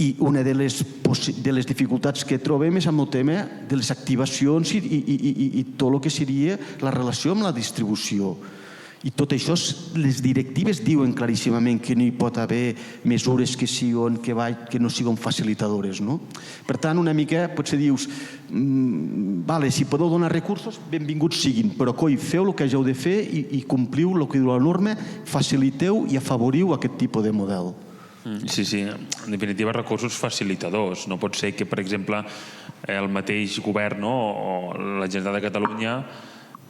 C: i una de les dificultats que trobem és amb el tema de les activacions i tot el que seria la relació amb la distribució. I tot això, les directives diuen claríssimament que no hi pot haver mesures que no siguin facilitadores. Per tant, una mica potser dius, si podeu donar recursos, benvinguts siguin, però coi, feu el que hageu de fer i compliu el que diu la norma, faciliteu i afavoriu aquest tipus de model.
A: Sí, en definitiva recursos facilitadors. No pot ser que, per exemple, el mateix govern o la Generalitat de Catalunya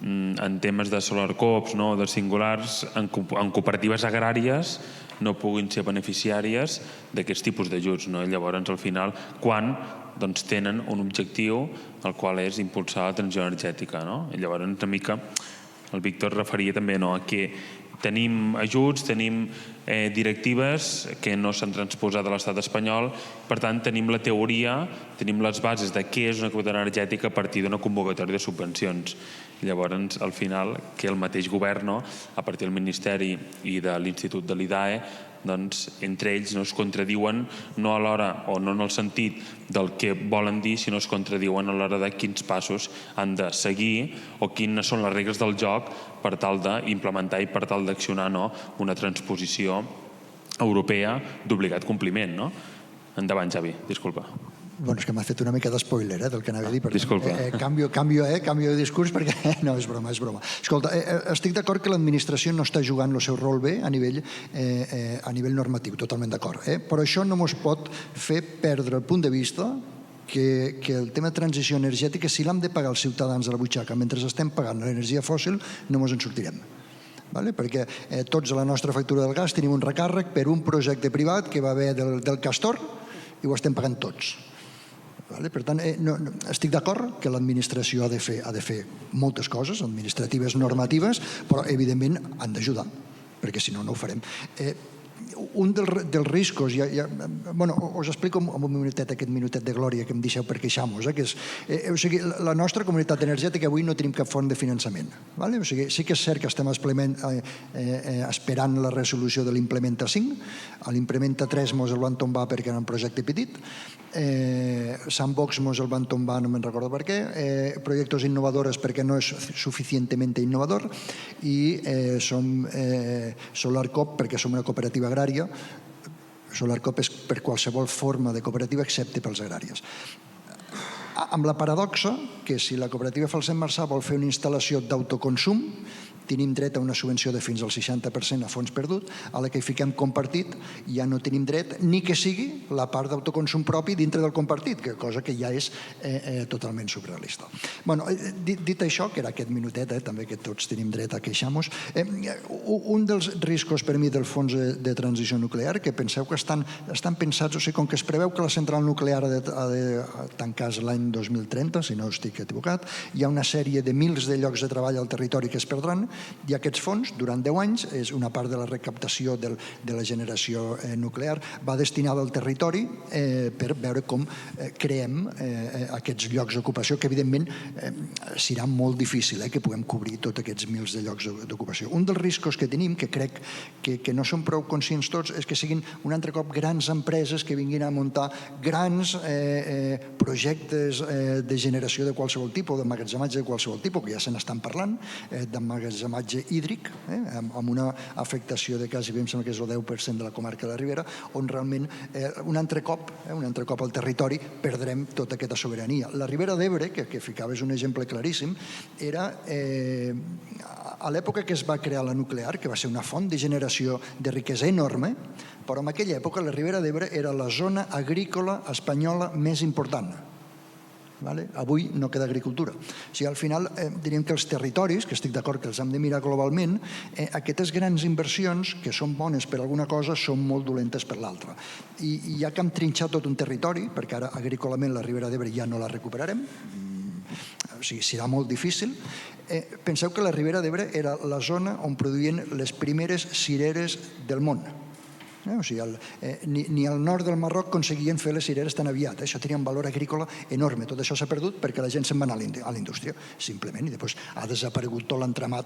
A: en temes de solar cops, de singulars, en cooperatives agràries no puguin ser beneficiàries d'aquests tipus d'ajuts. Llavors, al final, quan tenen un objectiu, el qual és impulsar la transició energètica. Llavors, una mica, el Víctor referia també a que tenim ajuts, tenim directives que no s'han transposat a l'estat espanyol, per tant tenim la teoria, tenim les bases de què és una quota energètica a partir d'una convocatòria de subvencions. Llavors, al final, que el mateix govern, a partir del Ministeri i de l'Institut de l'IDAE, entre ells no es contradiuen, no a l'hora o no en el sentit del que volen dir, sinó es contradiuen a l'hora de quins passos han de seguir o quines són les regles del joc per tal d'implementar i per tal d'accionar una transposició europea d'obligat compliment. Endavant, Javi, disculpa.
D: Bueno, és que m'ha fet una mica d'espoiler del que anava a dir.
A: Disculpa.
D: Canvio de discurs perquè... No, és broma. Escolta, estic d'acord que l'administració no està jugant el seu rol bé a nivell normatiu, totalment d'acord. Però això no ens pot fer perdre el punt de vista que el tema de transició energètica, si l'hem de pagar els ciutadans de la butxaca mentre estem pagant l'energia fòssil, no ens en sortirem. Perquè tots a la nostra factura del gas tenim un recàrrec per un projecte privat que va haver del Castor i ho estem pagant tots. Per tant, estic d'acord que l'administració ha de fer moltes coses, administratives, normatives, però evidentment han d'ajudar, perquè si no, no ho farem. Un dels riscos, us explico en un minutet, aquest minutet de glòria que em deixeu per queixar-nos, que és, la nostra comunitat energètica avui no tenim cap font de finançament. Sí que és cert que estem esperant la resolució de l'implementa 5, a l'implementa 3 ens el van tombar perquè era un projecte petit, Sandbox ens el van tombar, no me'n recordo per què, Projectos Innovadores perquè no és suficientemente innovador i SolarCop perquè som una cooperativa agrària. SolarCop és per qualsevol forma de cooperativa excepte pels agràries. Amb la paradoxa que si la cooperativa Falset Marçà vol fer una instal·lació d'autoconsum, tenim dret a una subvenció de fins al 60% a fons perdut, a la que hi fiquem compartit ja no tenim dret ni que sigui la part d'autoconsum propi dintre del compartit, cosa que ja és totalment surrealista. Dit això, que era aquest minutet, també que tots tenim dret a queixar-nos, un dels riscos per mi del fons de transició nuclear, que penseu que estan pensats, o sigui, com que es preveu que la central nuclear ha de tancar l'any 2030, si no estic equivocat, hi ha una sèrie de mils de llocs de treball al territori que es perdran, i aquests fons, durant 10 anys, és una part de la recaptació de la generació nuclear, va destinada al territori per veure com creem aquests llocs d'ocupació, que evidentment serà molt difícil que puguem cobrir tots aquests mils de llocs d'ocupació. Un dels riscos que tenim, que crec que no som prou conscients tots, és que siguin un altre cop grans empreses que vinguin a muntar grans projectes de generació de qualsevol tipus, d'emmagatzematge de qualsevol tipus, que ja se n'estan parlant, d'emmagatzematge hídric, amb una afectació de quasi, em sembla que és el 10% de la comarca de la Ribera, on realment un altre cop al territori perdrem tota aquesta sobirania. La Ribera d'Ebre, que ficaves un exemple claríssim, era a l'època que es va crear la nuclear, que va ser una font de generació de riquesa enorme, però en aquella època la Ribera d'Ebre era la zona agrícola espanyola més important. Avui no queda agricultura. Al final diríem que els territoris, que estic d'acord que els hem de mirar globalment, aquestes grans inversions que són bones per alguna cosa són molt dolentes per l'altra. I ja que hem trinxat tot un territori, perquè ara agrícolament la Ribera d'Ebre ja no la recuperarem, serà molt difícil, penseu que la Ribera d'Ebre era la zona on produïen les primeres cireres del món. Ni al nord del Marroc aconseguien fer les cireres tan aviat. Això tenia un valor agrícola enorme. Tot això s'ha perdut perquè la gent se'n va anar a la indústria, simplement, i després ha desaparegut tot l'entramat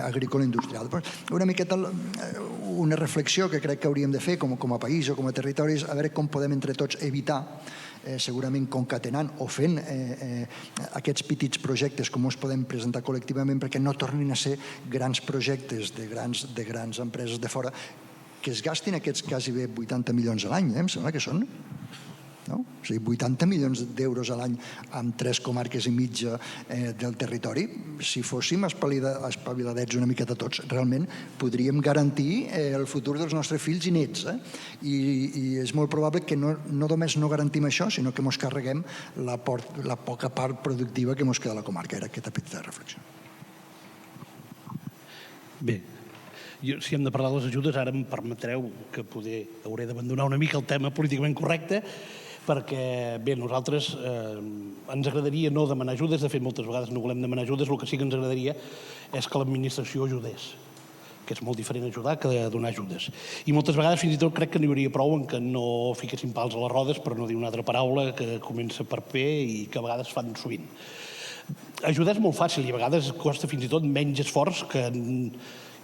D: agrícola industrial. Una miqueta una reflexió que crec que hauríem de fer com a país o com a territoris, a veure com podem entre tots evitar, segurament concatenant o fent aquests petits projectes, com els podem presentar col·lectivament perquè no tornin a ser grans projectes de grans empreses de fora que es gastin aquests quasi bé 80 milions a l'any, em sembla que són. O sigui, 80 milions d'euros a l'any amb 3 comarques i mitja del territori. Si fóssim espaviladets una miqueta tots, realment podríem garantir el futur dels nostres fills i nets. I és molt probable que no només no garantim això, sinó que ens carreguem la poca part productiva que ens queda a la comarca. Era aquesta petita reflexió.
E: Bé, si hem de parlar de les ajudes, ara em permetreu que hauré d'abandonar una mica el tema políticament correcte, perquè, bé, nosaltres ens agradaria no demanar ajudes, de fet, moltes vegades no volem demanar ajudes, el que sí que ens agradaria és que l'administració ajudés, que és molt diferent ajudar que donar ajudes. I moltes vegades fins i tot crec que n'hi hauria prou en que no fiquessin pals a les rodes, per no dir una altra paraula, que comença per P i que a vegades fan sovint. Ajudar és molt fàcil i a vegades costa fins i tot menys esforç que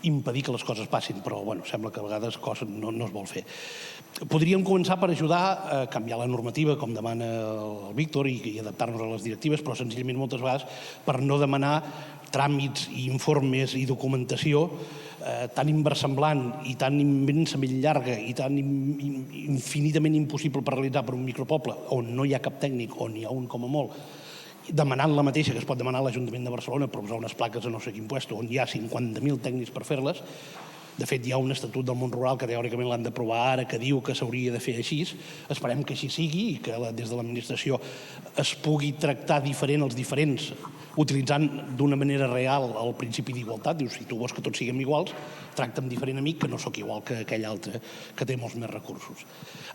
E: impedir que les coses passin, però sembla que a vegades no es vol fer. Podríem començar per ajudar a canviar la normativa, com demana el Víctor, i adaptar-nos a les directives, però senzillament moltes vegades per no demanar tràmits i informes i documentació tan inversemblant i tan immensament llarga i tan infinitament impossible per realitzar per un micropoble on no hi ha cap tècnic, on hi ha un com a molt, demanant la mateixa que es pot demanar a l'Ajuntament de Barcelona per posar unes plaques a no sé quin puesto, on hi ha 50.000 tècnics per fer-les. De fet, hi ha un estatut del món rural que teòricament l'han d'aprovar ara, que diu que s'hauria de fer així. Esperem que així sigui i que des de l'administració es pugui tractar diferent els diferents, utilitzant d'una manera real el principi d'igualtat. Dius, si tu vols que tots siguem iguals, tracta'm diferent a mi, que no sóc igual que aquell altre, que té molts més recursos.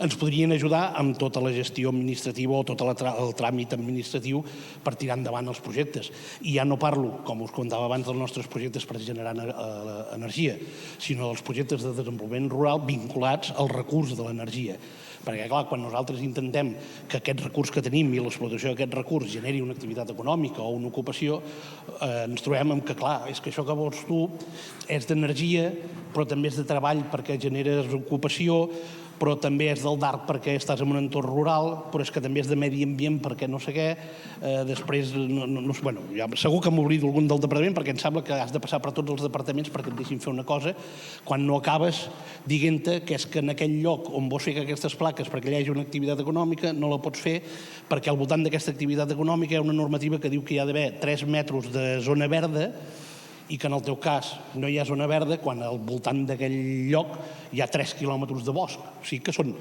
E: Ens podrien ajudar amb tota la gestió administrativa o tot el tràmit administratiu per tirar endavant els projectes. I ja no parlo, com us contava abans, dels nostres projectes per generar energia, sinó dels projectes de desenvolupament rural vinculats al recurs de l'energia. Perquè, clar, quan nosaltres intentem que aquest recurs que tenim i l'explotació d'aquest recurs generi una activitat econòmica o una ocupació, ens trobem amb que, clar, és que això que vols tu és d'energia, però també és de treball perquè generes ocupació, però també és del d'art perquè estàs en un entorn rural, però és que també és de medi ambient perquè no sé què. Després, segur que m'oblido algun del departament perquè em sembla que has de passar per tots els departaments perquè et deixin fer una cosa quan no acabes dient-te que és que en aquell lloc on vols fer aquestes plaques perquè hi hagi una activitat econòmica no la pots fer perquè al voltant d'aquesta activitat econòmica hi ha una normativa que diu que hi ha d'haver 3 metres de zona verda i que en el teu cas no hi ha zona verda quan al voltant d'aquell lloc hi ha 3 quilòmetres de bosc. O sigui que són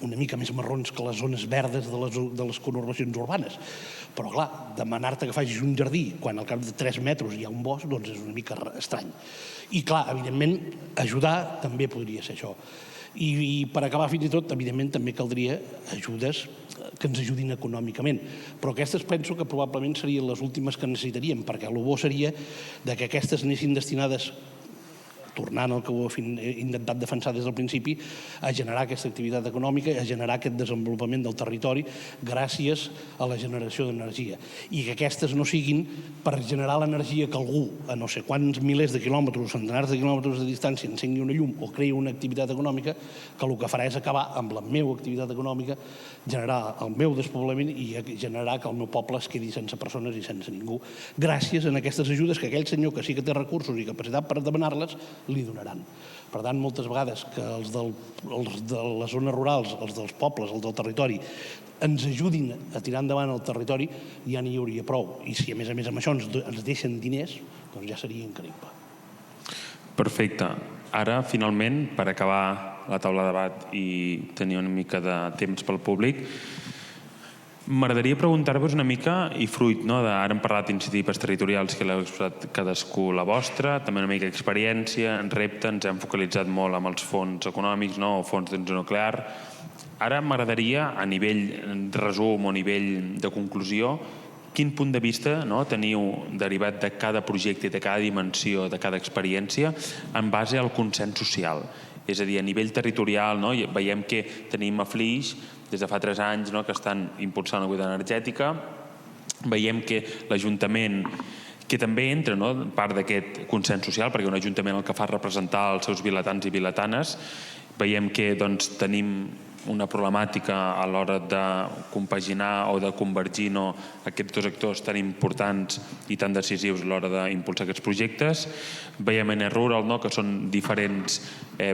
E: una mica més marrons que les zones verdes de les conurbacions urbanes. Però, clar, demanar-te que facis un jardí quan al cap de 3 metres hi ha un bosc, doncs és una mica estrany. I, clar, evidentment, ajudar també podria ser això. I per acabar, fins i tot, evidentment, també caldria ajudes que ens ajudin econòmicament. Però aquestes penso que probablement serien les últimes que necessitaríem, perquè el bo seria que aquestes anessin destinades, tornant al que ho he intentat defensar des del principi, a generar aquesta activitat econòmica, a generar aquest desenvolupament del territori gràcies a la generació d'energia. I que aquestes no siguin per generar l'energia que algú, a no sé quants milers de quilòmetres, centenars de quilòmetres de distància, encengui una llum o creï una activitat econòmica, que el que farà és acabar amb la meva activitat econòmica, generar el meu despoblament i generar que el meu poble es quedi sense persones i sense ningú, gràcies a aquestes ajudes que aquell senyor que sí que té recursos i capacitat per demanar-les li donaran. Per tant, moltes vegades que els de les zones rurals, els dels pobles, els del territori, ens ajudin a tirar endavant el territori, ja n'hi hauria prou. I si a més amb això ens deixen diners, doncs ja seria increïble.
A: Perfecte. Ara, finalment, per acabar la taula de debat i tenir una mica de temps pel públic, m'agradaria preguntar-vos una mica, i fruit, ara hem parlat d'iniciatives territorials que l'heu exposat cadascú la vostra, també una mica d'experiència, en repte, ens hem focalitzat molt amb els fons econòmics o fons d'energia nuclear. Ara m'agradaria, a nivell de resum o a nivell de conclusió, quin punt de vista teniu derivat de cada projecte, de cada dimensió, de cada experiència, en base al consens social? És a dir, a nivell territorial, veiem que tenim a Flix, des de fa 3 anys, que estan impulsant la qualitat energètica. Veiem que l'Ajuntament, que també entra part d'aquest consens social, perquè un ajuntament el que fa és representar els seus vilatans i vilatanes. Veiem que tenim una problemàtica a l'hora de compaginar o de convergir aquests dos actors tan importants i tan decisius a l'hora d'impulsar aquests projectes. Veiem en Rural que són diferents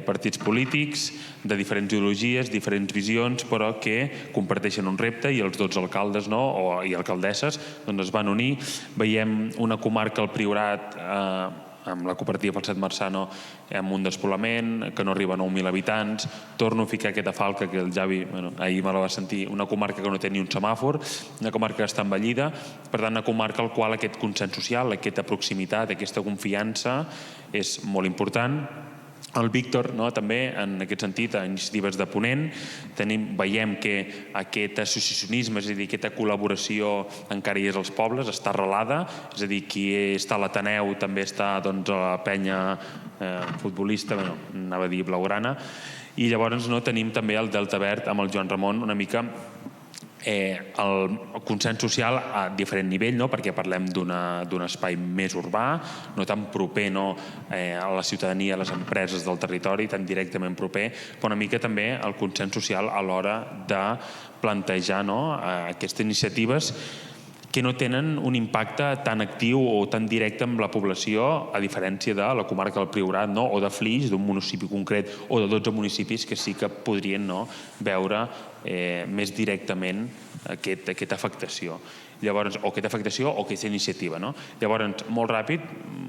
A: partits polítics, de diferents ideologies, diferents visions, però que comparteixen un repte i els 12 alcaldes i alcaldesses es van unir. Veiem una comarca, el Priorat, amb la cooperativa Falset Marzano, amb un despoblament que no arriba a 9.000 habitants. Torno a ficar aquesta falca que el Javi ahir me la va sentir, una comarca que no té ni un semàfor, una comarca que està envellida, per tant una comarca al qual aquest consens social, aquesta proximitat, aquesta confiança és molt important. El Víctor, també, en aquest sentit, a iniciatives de Ponent, veiem que aquest associacionisme, és a dir, aquesta col·laboració encara hi és als pobles, està arrelada, és a dir, qui està a l'Ateneu també està a la penya futbolista, anava a dir blaugrana, i llavors tenim també el Delta Verd amb el Joan Ramon una mica el consens social a diferent nivell, perquè parlem d'un espai més urbà, no tan proper a la ciutadania, a les empreses del territori, tan directament proper, però una mica també el consens social a l'hora de plantejar aquestes iniciatives que no tenen un impacte tan actiu o tan directe amb la població, a diferència de la comarca del Priorat, no? O de Flix, d'un municipi concret, o de 12 municipis que sí que podrien, no, veure més directament aquesta afectació. Llavors, o aquesta afectació o aquesta iniciativa. No? Llavors, molt ràpid,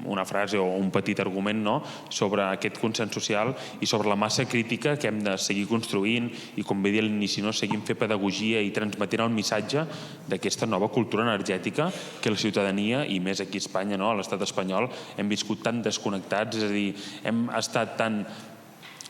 A: una frase o un petit argument, no?, sobre aquest consens social i sobre la massa crítica que hem de seguir construint i, com bé dir a l'inici, no?, seguim fent pedagogia i transmetent el missatge d'aquesta nova cultura energètica que la ciutadania, i més aquí a Espanya, no?, a l'estat espanyol, hem viscut tan desconnectats, és a dir, hem estat tan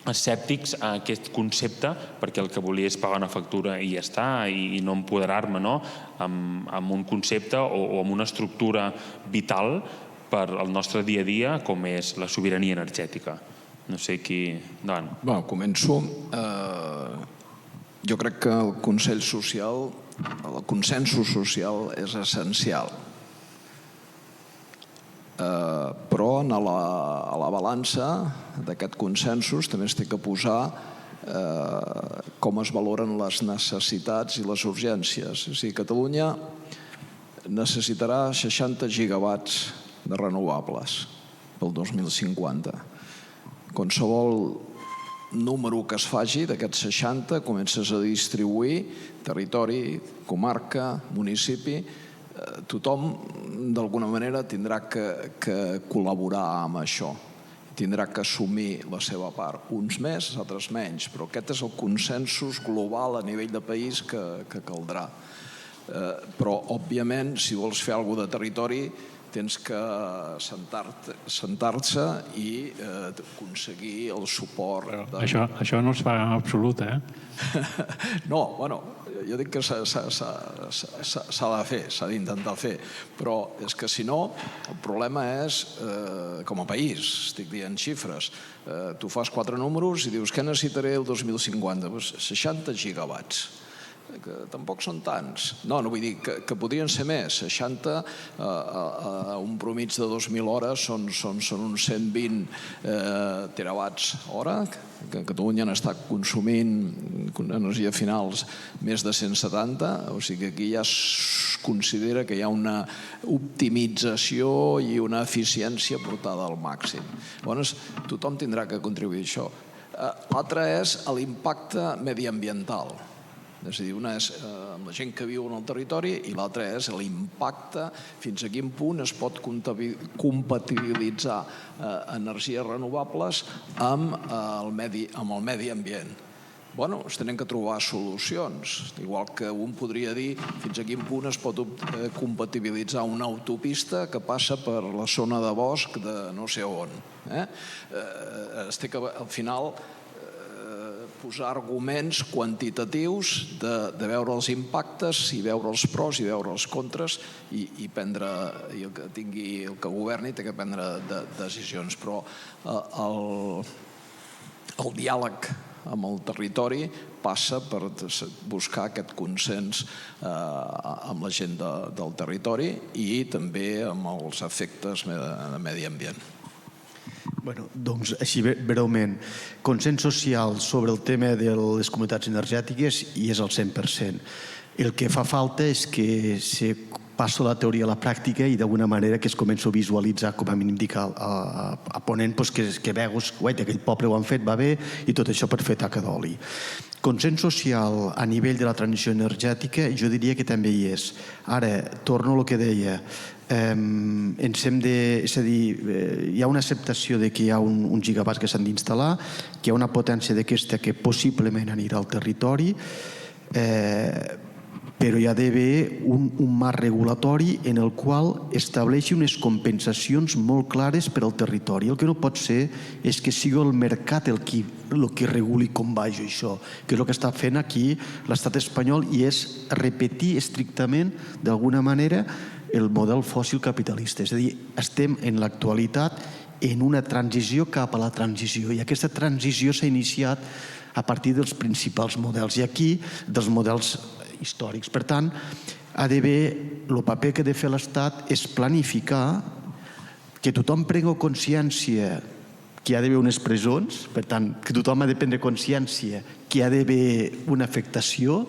A: escèptics a aquest concepte perquè el que volia és pagar una factura i ja està, i no empoderar-me, no?, amb un concepte o amb una estructura vital per al nostre dia a dia com és la sobirania energètica. No sé qui... Endavant.
B: Bueno, començo. Jo crec que el consensos social és essencial. Però a la balança d'aquest consensos també es té que posar com es valoren les necessitats i les urgències. És a dir, Catalunya necessitarà 60 gigawatts de renovables pel 2050. Qualsevol número que es faci d'aquests 60 comences a distribuir territori, comarca, municipi. Tothom, d'alguna manera, tindrà que col·laborar amb això. Tindrà que assumir la seva part. Uns més, altres menys, però aquest és el consensos global a nivell de país que caldrà. Però, òbviament, si vols fer alguna cosa de territori, tens que sentar-se i aconseguir el suport.
G: Això no es fa en absolut, eh?
B: No, bueno, jo dic que s'ha de fer, s'ha d'intentar fer, però és que si no, el problema és, com a país, estic dient xifres, tu fas 4 números i dius què necessitaré el 2050? 60 gigawatts. Que tampoc són tants. No vull dir que podrien ser més. 60 a un promig de 2.000 hores són uns 120 terawatts hora, que Catalunya n'està consumint energia finals més de 170, o sigui que aquí ja es considera que hi ha una optimització i una eficiència portada al màxim. Llavors, tothom tindrà que contribuir a això. L'altre és l'impacte mediambiental. És a dir, una és amb la gent que viu en el territori i l'altra és l'impacte, fins a quin punt es pot compatibilitzar energies renovables amb el medi ambient. Bueno, es tenen que trobar solucions, igual que un podria dir fins a quin punt es pot compatibilitzar una autopista que passa per la zona de bosc de no sé on. Es té que, al final, posar arguments quantitatius de veure els impactes i veure els pros i veure els contres i prendre, i el que governi té que prendre decisions. Però el diàleg amb el territori passa per buscar aquest consens amb la gent del territori i també amb els efectes de medi ambient.
C: Doncs, així breument, consens social sobre el tema de les comunitats energètiques i és al 100%. El que fa falta és que se passa la teoria a la pràctica i d'alguna manera que es comença a visualitzar, com a mínim dic a ponent, que veus que aquell poble ho han fet, va bé, i tot això per fer taca d'oli. Consens social a nivell de la transició energètica jo diria que també hi és. Ara, torno al que deia, és a dir, hi ha una acceptació de que hi ha uns gigawatts que s'han d'instal·lar, que hi ha una potència d'aquesta que possiblement anirà al territori, però hi ha d'haver un marc regulatori en el qual estableixi unes compensacions molt clares per al territori. El que no pot ser és que sigui el mercat el que reguli com vagi això, que és el que està fent aquí l'estat espanyol i és repetir estrictament, d'alguna manera, el model fòssil capitalista. És a dir, estem en l'actualitat en una transició cap a la transició i aquesta transició s'ha iniciat a partir dels principals models i aquí dels models històrics. Per tant, ha d'haver, el paper que ha de fer l'Estat és planificar, que tothom prengui consciència que hi ha d'haver unes presons, per tant, que tothom ha de prendre consciència que hi ha d'haver una afectació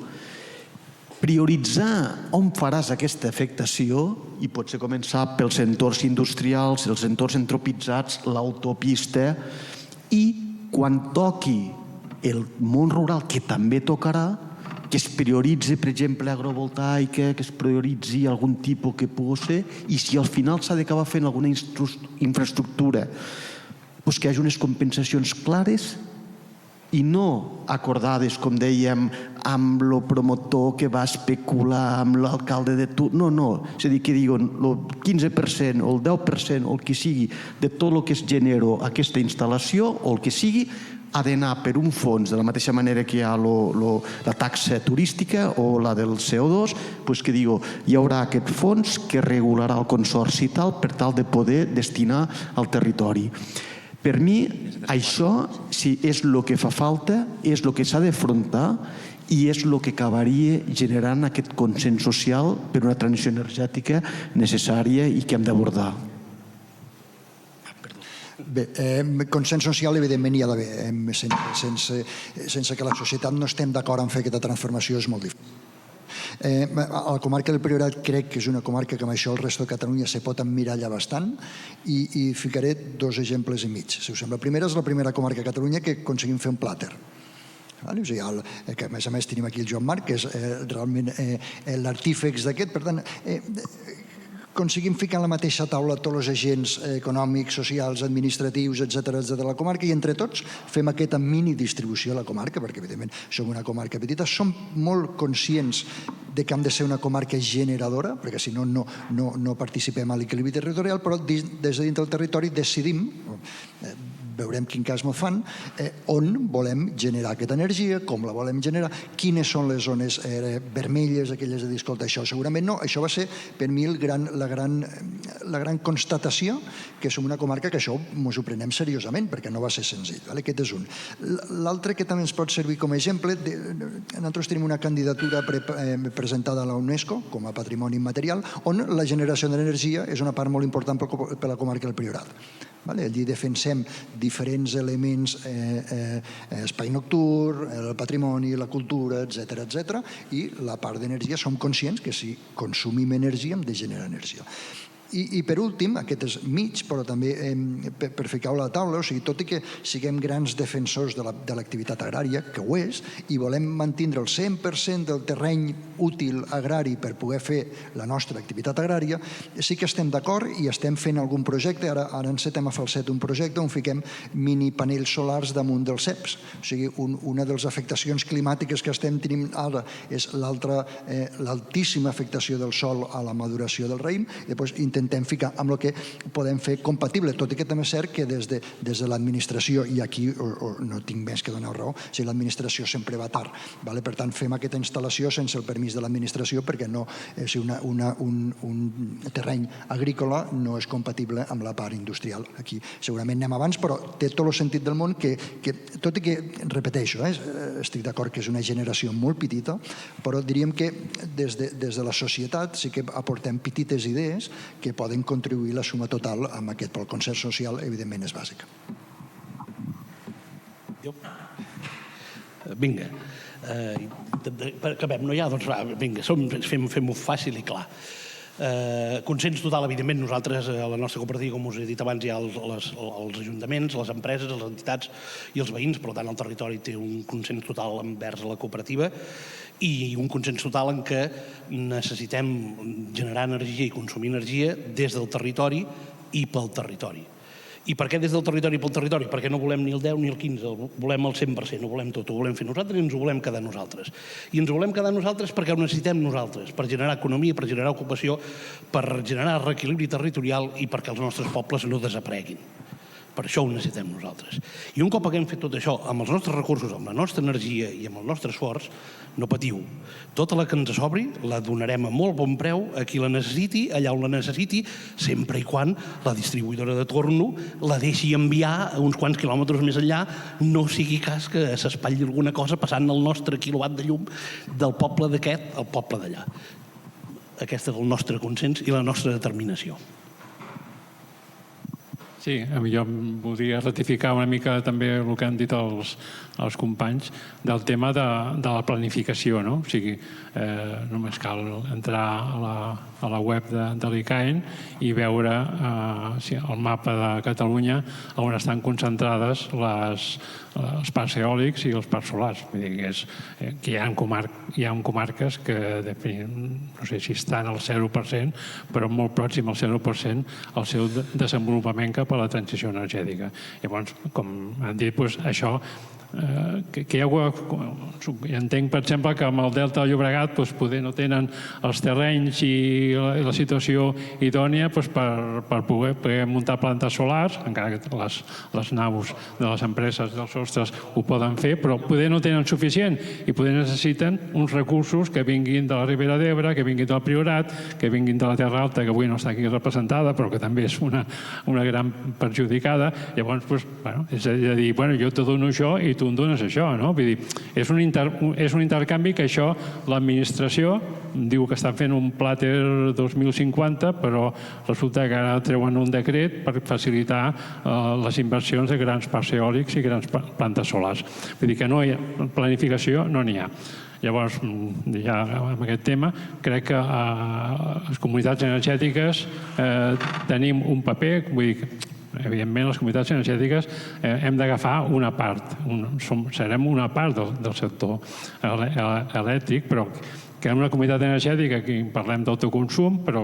C: prioritzar on faràs aquesta afectació i potser començar pels entorns industrials, els entorns entropitzats, l'autopista, i quan toqui el món rural, que també tocarà, que es prioritzi, per exemple, agrovoltaica, que es prioritzi algun tipus que pugui ser, i si al final s'ha d'acabar fent alguna infraestructura, doncs que hi hagi unes compensacions clares i no acordades, com dèiem, amb el promotor que va especular amb l'alcalde de turno. No. És a dir, que diuen el 15% o el 10% o el que sigui de tot el que es genera aquesta instal·lació o el que sigui ha d'anar per un fons, de la mateixa manera que hi ha la taxa turística o la del CO2, doncs que diu, hi haurà aquest fons que regularà el consorci tal per tal de poder destinar al territori. Per mi, això, si és el que fa falta, és el que s'ha d'afrontar i és el que acabaria generant aquest consens social per una transició energètica necessària i que hem d'abordar.
D: Bé, consens social evidentment hi ha d'haver. Sense que la societat no estem d'acord en fer aquesta transformació és molt difícil. A la comarca del Priorat crec que és una comarca que amb això el resto de Catalunya se pot emmirallar bastant i ficaré 2 exemples i mig, si us sembla. La primera és la primera comarca de Catalunya que aconseguim fer un plàter. Que a més tenim aquí el Joan Marc, que és realment l'artífex d'aquest. Per tant, aconseguim ficar en la mateixa taula tots els agents econòmics, socials, administratius, etcètera, de la comarca, i entre tots fem aquesta mini distribució a la comarca, perquè evidentment som una comarca petita, som molt conscients de que hem de ser una comarca generadora, perquè si no, no participem a l'equilibri territorial, però des de dintre del territori decidim, veurem quin cas ens fan, on volem generar aquesta energia, com la volem generar, quines són les zones vermelles, aquelles de dir, escolta, això segurament no. Això va ser per mi la gran constatació que som una comarca que això ens ho prenem seriosament, perquè no va ser senzill. Aquest és un. L'altre que també ens pot servir com a exemple, nosaltres tenim una candidatura presentada a la UNESCO com a patrimoni immaterial, on la generació d'energia és una part molt important per la comarca del Priorat. Allí defensem diferents elements, espai nocturn, el patrimoni, la cultura, etcètera, i la part d'energia som conscients que si consumim energia hem de generar energia. I per últim, aquest és mig, però també per ficar-ho a la taula, o sigui, tot i que siguem grans defensors de l'activitat agrària, que ho és, i volem mantindre el 100% del terreny útil agrari per poder fer la nostra activitat agrària, sí que estem d'acord i estem fent algun projecte, ara encetem a falset un projecte on fiquem mini panells solars damunt dels ceps. O sigui, una de les afectacions climàtiques que estem tenint ara és l'altíssima afectació del sol a la maduració del raïm, i després intentem ficar amb el que podem fer compatible, tot i que també és cert que des de l'administració, i aquí no tinc més que donar raó, si l'administració sempre va tard. Per tant, fem aquesta instal·lació sense el permís de l'administració perquè un terreny agrícola no és compatible amb la part industrial. Aquí segurament anem abans, però té tot el sentit del món que, tot i que, repeteixo, estic d'acord que és una generació molt petita, però diríem que des de la societat sí que aportem petites idees que poden contribuir la suma total amb aquest, pel consens social, evidentment, és bàsica.
E: Vinga, acabem, no hi ha? Doncs va, vinga, fem-ho fàcil i clar. Consens total, evidentment, nosaltres, a la nostra cooperativa, com us he dit abans, hi ha els ajuntaments, les empreses, les entitats i els veïns, per tant, el territori té un consens total envers la cooperativa i un consens total en què necessitem generar energia i consumir energia des del territori i pel territori. I per què des del territori i pel territori? Perquè no volem ni el 10 ni el 15, volem el 100%, ho volem tot, ho volem fer nosaltres i ens ho volem quedar nosaltres. I ens ho volem quedar nosaltres perquè ho necessitem nosaltres, per generar economia, per generar ocupació, per generar reequilibri territorial i perquè els nostres pobles no desapareguin. Per això ho necessitem nosaltres. I un cop haguem fet tot això amb els nostres recursos, amb la nostra energia i amb el nostre esforç, no patiu. Tota la que ens sobri la donarem a molt bon preu a qui la necessiti, allà on la necessiti, sempre i quan la distribuïdora de torno la deixi enviar a uns quants quilòmetres més enllà, no sigui cas que s'espatlli alguna cosa passant el nostre quilowatt de llum del poble d'aquest al poble d'allà. Aquest és el nostre consens i la nostra determinació.
G: Sí, jo voldria ratificar una mica també el que han dit els companys del tema de la planificació, no? O sigui, només cal entrar a la web de l'ICAEN i veure el mapa de Catalunya on estan concentrades els parcs eòlics i els parcs solars. Vull dir que hi ha comarques que no sé si estan al 0%, però molt pròxim al 0% al seu desenvolupament cap a la transició energètica. Llavors, com han dit, això que hi ha... Entenc, per exemple, que amb el Delta del Llobregat poder no tenen els terrenys i la situació idònia per poder muntar plantes solars, encara que les naus de les empreses dels sostres ho poden fer, però poder no tenen suficient i poder necessiten uns recursos que vinguin de la Ribera d'Ebre, que vinguin del Priorat, que vinguin de la Terra Alta, que avui no està aquí representada, però que també és una gran perjudicada. Llavors, és a dir, jo te dono això i tu em dones això, no? Vull dir, és un intercanvi que això l'administració diu que estan fent un Plater 2050, però resulta que ara treuen un decret per facilitar les inversions de grans parcs eòlics i grans plantes solars. Vull dir que no hi ha planificació, no n'hi ha. Llavors, ja amb aquest tema, crec que les comunitats energètiques tenim un paper, vull dir, evidentment, les comunitats energètiques hem d'agafar una part. Serem una part del sector elèctric, però que en una comunitat energètica aquí parlem d'autoconsum, però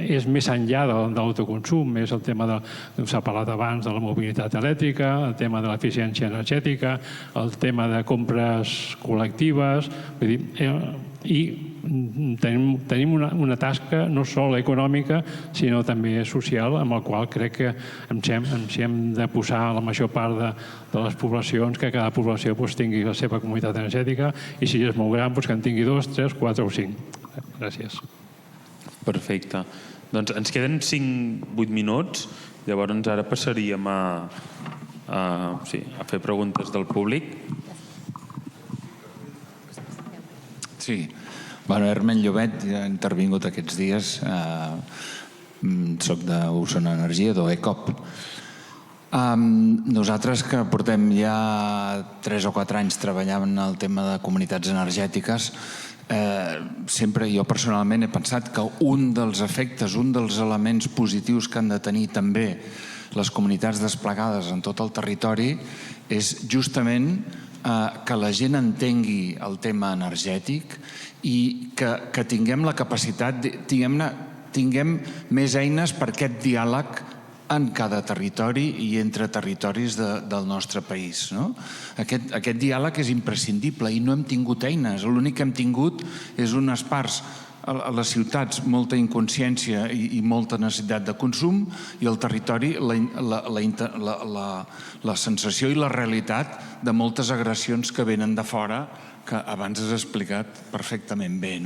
G: és més enllà de l'autoconsum, és el tema s'ha parlat abans de la mobilitat elèctrica, el tema de l'eficiència energètica, el tema de compres col·lectives, i tenim una tasca no sols econòmica, sinó també social, amb la qual crec que ens hem de posar la major part de les poblacions, que cada població tingui la seva comunitat energètica, i si és molt gran, que en tingui 2, 3, 4 o 5. Gràcies.
A: Perfecte. Doncs ens queden 5-8 minuts, llavors ara passaríem a fer preguntes del públic.
H: Sí. Hermen Llobet, he intervingut aquests dies, soc d'Osona Energia, d'OECOP. Nosaltres que portem ja 3 o 4 anys treballant en el tema de comunitats energètiques, sempre jo personalment he pensat que un dels efectes, un dels elements positius que han de tenir també les comunitats desplegades en tot el territori és justament que la gent entengui el tema energètic i que tinguem la capacitat, tinguem més eines per aquest diàleg en cada territori i entre territoris del nostre país. Aquest diàleg és imprescindible i no hem tingut eines. L'únic que hem tingut és unes parts a les ciutats, molta inconsciència i molta necessitat de consum, i al territori la sensació i la realitat de moltes agressions que venen de fora, que abans has explicat perfectament bé.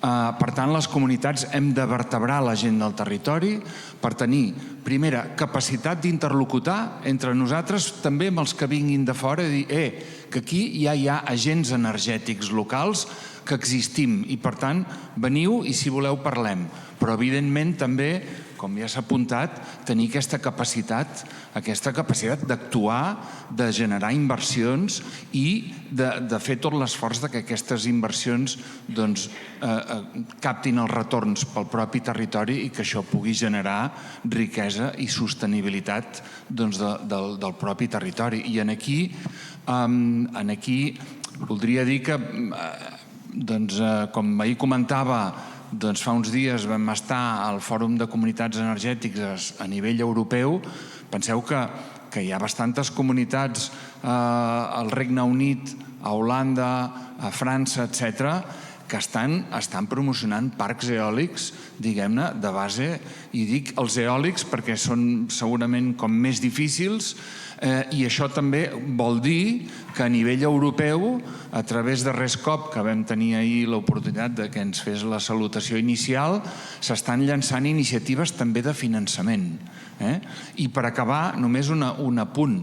H: Per tant, les comunitats hem de vertebrar la gent del territori per tenir, primera, capacitat d'interlocutar entre nosaltres, també amb els que vinguin de fora, i dir que aquí ja hi ha agents energètics locals que existim i, per tant, veniu i, si voleu, parlem. Però, evidentment, també, com ja s'ha apuntat, tenir aquesta capacitat d'actuar, de generar inversions i de fer tot l'esforç que aquestes inversions captin els retorns pel propi territori i que això pugui generar riquesa i sostenibilitat del propi territori. I aquí voldria dir que, com ahir comentava, fa uns dies vam estar al Fòrum de Comunitats Energètiques a nivell europeu. Penseu que hi ha bastantes comunitats al Regne Unit, a Holanda, a França, etc., que estan promocionant parcs eòlics, diguem-ne, de base, i dic els eòlics perquè són segurament com més difícils, i això també vol dir que a nivell europeu, a través de RESCOP, que vam tenir ahir l'oportunitat que ens fes la salutació inicial, s'estan llançant iniciatives també de finançament. I per acabar, només un apunt.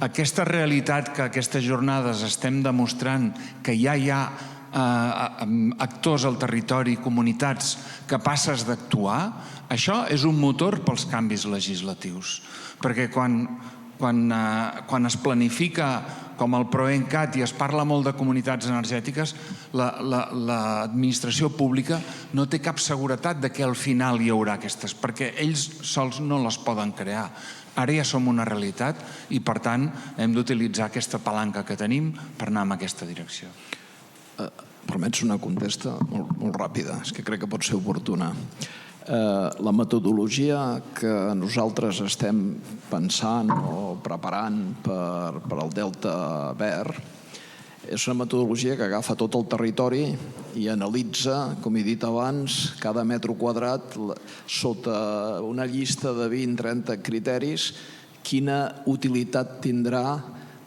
H: Aquesta realitat que aquestes jornades estem demostrant que ja hi ha actors al territori, comunitats capaces d'actuar, això és un motor pels canvis legislatius. Perquè quan es planifica com el PROENCAT i es parla molt de comunitats energètiques, l'administració pública no té cap seguretat de que al final hi haurà aquestes, perquè ells sols no les poden crear. Ara ja som una realitat i, per tant, hem d'utilitzar aquesta palanca que tenim per anar en aquesta direcció.
B: Permets una contesta molt ràpida, és que crec que pot ser oportuna. La metodologia que nosaltres estem pensant o preparant per al Delta Verd és una metodologia que agafa tot el territori i analitza, com he dit abans, cada metro quadrat sota una llista de 20-30 criteris quina utilitat tindrà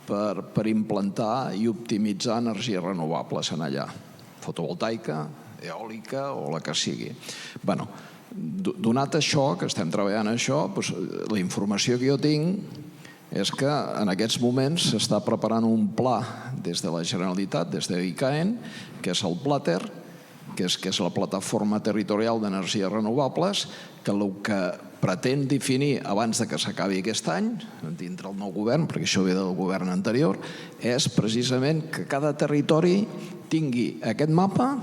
B: per implantar i optimitzar energies renovables en allà, fotovoltaica, eòlica o la que sigui. Bé, donat això, que estem treballant això, la informació que jo tinc és que en aquests moments s'està preparant un pla des de la Generalitat, des d'ICAEN, que és el PLATER, que és la Plataforma Territorial d'Energies Renovables, que el que pretén definir abans que s'acabi aquest any, dintre el nou govern, perquè això ve del govern anterior, és precisament que cada territori tingui aquest mapa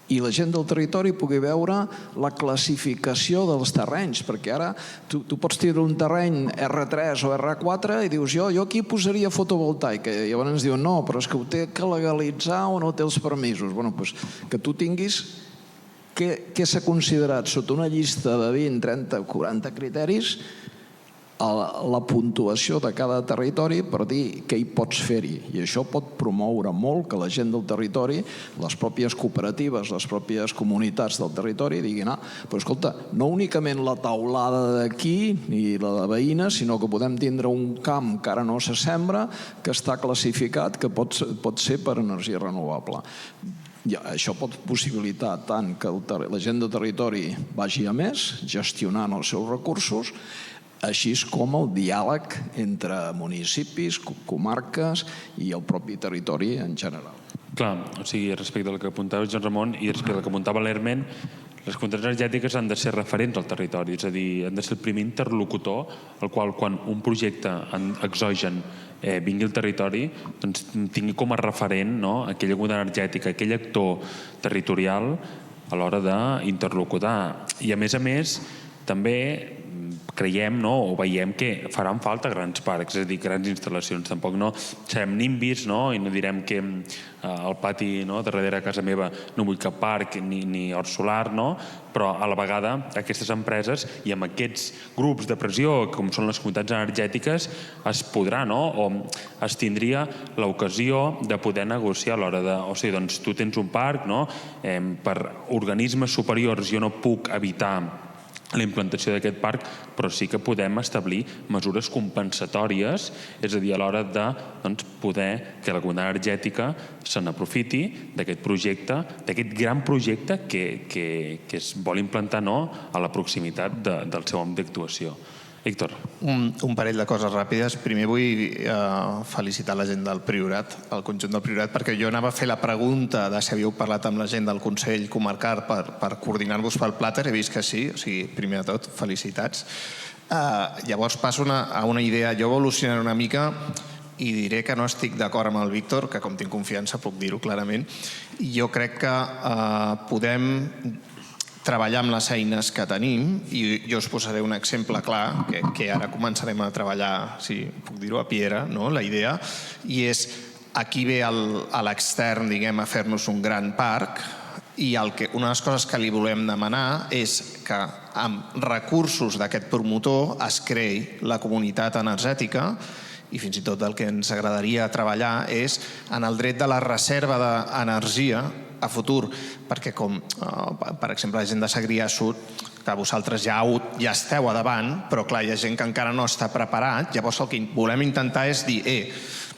B: i la gent del territori pugui veure la classificació dels terrenys, perquè ara tu pots tenir un terreny R3 o R4 i dius, jo aquí posaria fotovoltaica, i llavors ens diuen, no, però és que ho té que legalitzar o no té els permisos. Bé, doncs que tu tinguis què s'ha considerat sota una llista de 20, 30, 40 criteris la puntuació de cada territori per dir què hi pots fer-hi. I això pot promoure molt que la gent del territori, les pròpies cooperatives, les pròpies comunitats del territori diguin, però escolta, no únicament la taulada d'aquí ni la de veïnes, sinó que podem tindre un camp que ara no se sembra, que està classificat, que pot ser per energia renovable. Això pot possibilitar tant que la gent del territori vagi a més, gestionant els seus recursos, així com el diàleg entre municipis, comarques i el propi territori en general.
A: Clar, o sigui, respecte al que apuntava Joan Ramon i respecte al que apuntava l'Hermen, les comunitats energètiques han de ser referents al territori, és a dir, han de ser el primer interlocutor al qual quan un projecte exogen vingui al territori, doncs tingui com a referent aquella comunitat energètica, aquell actor territorial a l'hora d'interlocutar. I a més, també creiem o veiem que faran falta grans parcs, és a dir, grans instal·lacions. Tampoc no serem nimbis i no direm que al pati darrere a casa meva no vull cap parc ni hort solar, però a la vegada aquestes empreses i amb aquests grups de pressió com són les comunitats energètiques es podrà o es tindria l'ocasió de poder negociar a l'hora de... O sigui, doncs tu tens un parc, per organismes superiors jo no puc evitar la implantació d'aquest parc, però sí que podem establir mesures compensatòries, és a dir, a l'hora de poder que la comunitat energètica se n'aprofiti d'aquest projecte, d'aquest gran projecte que es vol implantar a la proximitat del seu àmbit d'actuació. Víctor.
I: Un parell de coses ràpides. Primer vull felicitar la gent del Priorat, el conjunt del Priorat, perquè jo anava a fer la pregunta de si havíeu parlat amb la gent del Consell Comarcal per coordinar-vos pel Plàter. He vist que sí, o sigui, primer de tot, felicitats. Llavors passo a una idea. Jo evolucionaré una mica i diré que no estic d'acord amb el Víctor, que com tinc confiança puc dir-ho clarament. Jo crec que podem treballar amb les eines que tenim i jo us posaré un exemple clar que ara començarem a treballar, si puc dir-ho, a Piera, la idea, i és aquí ve a l'extern, diguem, a fer-nos un gran parc i una de les coses que li volem demanar és que amb recursos d'aquest promotor es creï la comunitat energètica i fins i tot el que ens agradaria treballar és en el dret de la reserva d'energia a futur, perquè com, per exemple, la gent de Segrià Sud, que vosaltres ja esteu a davant, però clar, hi ha gent que encara no està preparat, llavors el que volem intentar és dir,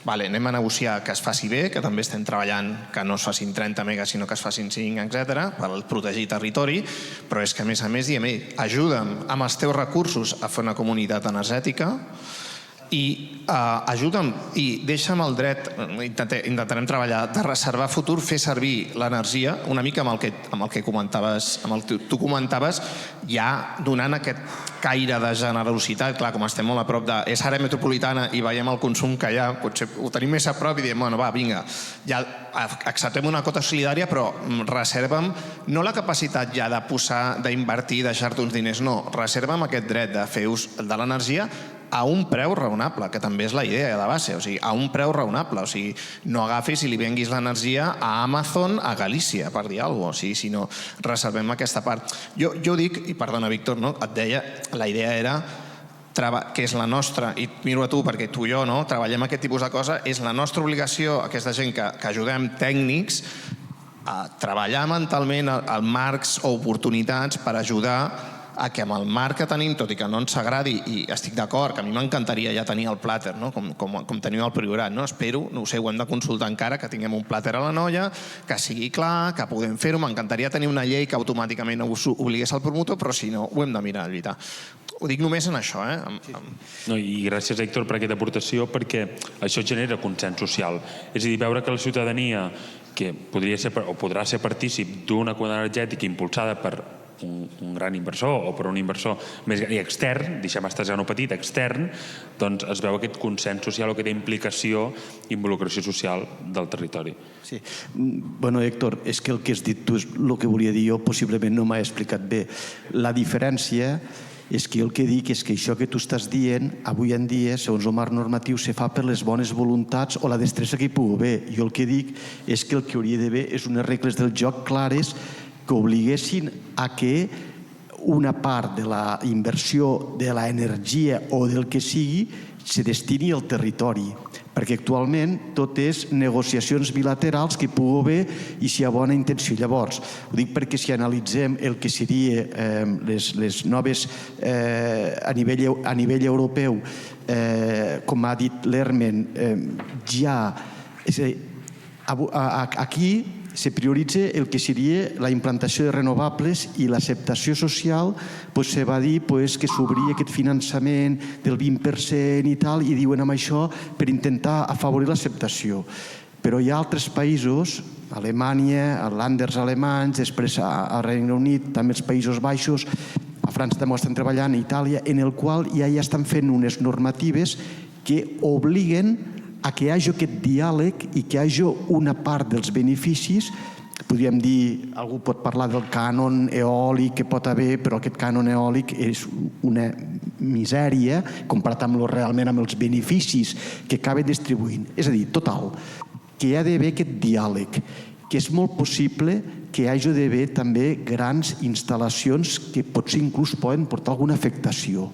I: anem a negociar que es faci bé, que també estem treballant que no es facin 30 megas, sinó que es facin 5, etc., per protegir territori, però és que a més diem, ajuda'm amb els teus recursos a fer una comunitat energètica i ajuda'm i deixa'm el dret, intentarem treballar, de reservar futur, fer servir l'energia, una mica amb el que comentaves, amb el que tu comentaves, ja donant aquest caire de generositat. Clar, com estem molt a prop de... És àrea metropolitana i veiem el consum que hi ha, potser ho tenim més a prop i diem, bueno, va, vinga, ja acceptem una quota solidària, però reserva'm no la capacitat ja de posar, d'invertir, deixar-te uns diners, no, reserva'm aquest dret de fer ús de l'energia a un preu raonable, que també és la idea de base, o sigui, a un preu raonable, o sigui, no agafis i li venguis l'energia a Amazon a Galícia, per dir alguna cosa, sinó reservem aquesta part. Jo dic, i perdona, Víctor, no? Et deia, la idea era que és la nostra, i miro a tu perquè tu i jo treballem aquest tipus de cosa, és la nostra obligació, aquesta gent que ajudem tècnics, a treballar mentalment els marcs o oportunitats per ajudar a que amb el marc que tenim, tot i que no ens agradi, i estic d'acord, que a mi m'encantaria ja tenir el plàter, com tenim el Priorat, espero, no ho sé, ho hem de consultar encara, que tinguem un plàter a la noia, que sigui clar, que podem fer-ho, m'encantaria tenir una llei que automàticament us obligués al promotor, però si no, ho hem de mirar de lluitar. Ho dic només en això.
A: I gràcies, Héctor, per aquesta aportació, perquè això genera consens social. És a dir, veure que la ciutadania, que podria ser o podrà ser partícip d'una quota energètica impulsada per un gran inversor o per un inversor més extern, deixem estar ja no petit, extern, doncs es veu aquest consens social o aquesta implicació i involucració social del territori.
C: Sí. Bueno, Héctor, és que el que has dit tu és el que volia dir jo, possiblement no m'he explicat bé. La diferència és que jo el que dic és que això que tu estàs dient, avui en dia, segons el marc normatiu, se fa per les bones voluntats o la destressa que hi pugui haver. Jo el que dic és que el que hauria d'haver és unes regles del joc clares que obliguessin a que una part de la inversió de l'energia o del que sigui se destini al territori, perquè actualment tot és negociacions bilaterals que hi pugui haver i si hi ha bona intenció. Llavors, ho dic perquè si analitzem el que seria les noves a nivell europeu, com ha dit l'Hermen, ja aquí se prioritza el que seria la implantació de renovables i l'acceptació social, se va dir que s'obria aquest finançament del 20% i tal, i diuen amb això per intentar afavorir l'acceptació. Però hi ha altres països, Alemanya, els Länders alemanys, després al Regne Unit, també els Països Baixos, a França també estan treballant, a Itàlia, en el qual ja estan fent unes normatives que obliguen a que hi hagi aquest diàleg i que hi hagi una part dels beneficis. Podríem dir, algú pot parlar del cànon eòlic que pot haver, però aquest cànon eòlic és una misèria comparat amb realment amb els beneficis que acaben distribuint. És a dir, total, que hi ha d'haver aquest diàleg, que és molt possible que hi hagi d'haver també grans instal·lacions que potser inclús poden portar alguna afectació.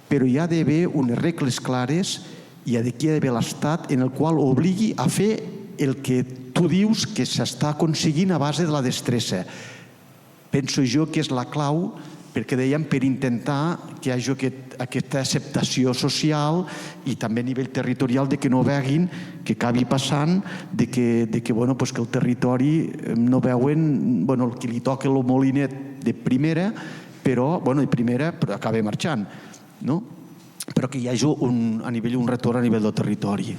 C: Però hi ha d'haver unes regles clares i aquí hi ha d'haver l'Estat en el qual obligui a fer el que tu dius que s'està aconseguint a base de la destressa. Penso jo que és la clau, perquè dèiem, per intentar que hi hagi aquesta acceptació social i també a nivell territorial de que no veguin, que acabi passant, que el territori no veuen el que li toca el molinet de primera, però acaba marxant, no? Però que hi hagi un retorn a nivell del territori.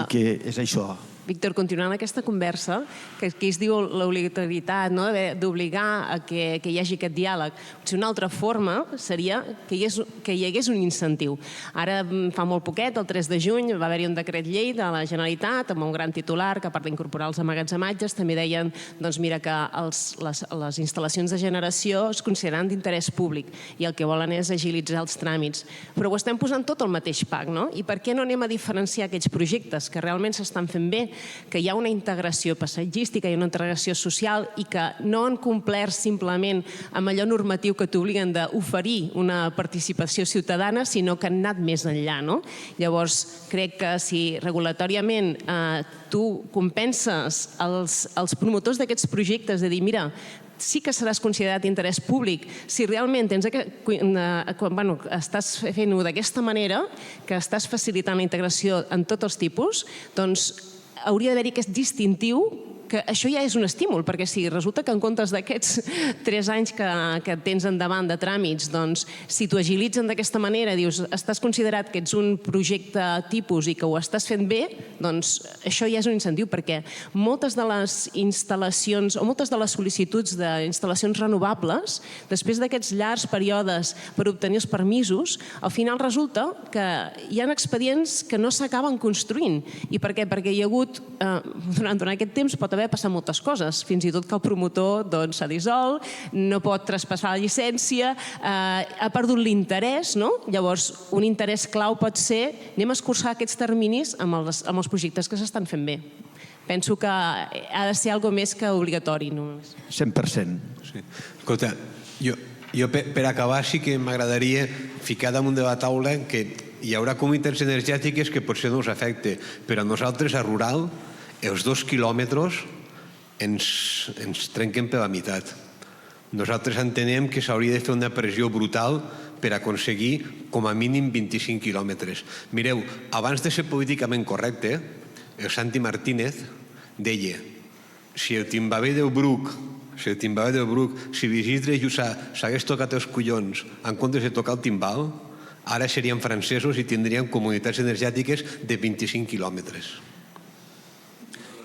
C: Que és això.
J: Víctor, continuant aquesta conversa, que aquí es diu l'obligatorietat d'obligar a que hi hagi aquest diàleg. Una altra forma seria que hi hagués un incentiu. Ara, fa molt poquet, el 3 de juny, va haver-hi un decret llei de la Generalitat amb un gran titular que, a part d'incorporar els emmagatzematges, també deien que les instal·lacions de generació es consideren d'interès públic i el que volen és agilitzar els tràmits. Però ho estem posant tot al mateix pack, no? I per què no anem a diferenciar aquests projectes que realment s'estan fent bé, que hi ha una integració paisatgística i una integració social i que no han complert simplement amb allò normatiu que t'obliguen d'oferir una participació ciutadana, sinó que han anat més enllà, no? Llavors, crec que si regulatòriament tu compenses els promotors d'aquests projectes de dir, mira, sí que seràs considerat d'interès públic si realment estàs fent-ho d'aquesta manera, que estàs facilitant la integració en tots els tipus, doncs hauria d'haver-hi aquest distintiu que això ja és un estímul, perquè si resulta que en comptes d'aquests 3 anys que tens endavant de tràmits, doncs, si t'ho agilitzen d'aquesta manera, dius, estàs considerat que ets un projecte tipus i que ho estàs fent bé, doncs això ja és un incentiu, perquè moltes de les instal·lacions o moltes de les sol·licituds d'instal·lacions renovables, després d'aquests llargs períodes per obtenir els permisos, al final resulta que hi ha expedients que no s'acaben construint. I per què? Perquè hi ha hagut, durant aquest temps pot haver passat moltes coses, fins i tot que el promotor s'ha dissolt, no pot traspassar la llicència, ha perdut l'interès, no? Llavors, un interès clau pot ser anem a escurçar aquests terminis amb els projectes que s'estan fent bé. Penso que ha de ser alguna més que obligatori.
C: 100%.
F: Escolta, jo per acabar sí que m'agradaria ficar damunt de la taula que hi haurà comunitats energètiques que potser no us afecta, però a nosaltres a rural els 2 quilòmetres ens trenquen per la meitat. Nosaltres entenem que s'hauria de fer una pressió brutal per aconseguir com a mínim 25 quilòmetres. Mireu, abans de ser políticament correcte, el Santi Martínez deia si el Timbavé del Bruc, si l'Isidre Jussà s'hagués tocat els collons en comptes de tocar el timbal, ara serien francesos i tindrien comunitats energètiques de 25 quilòmetres.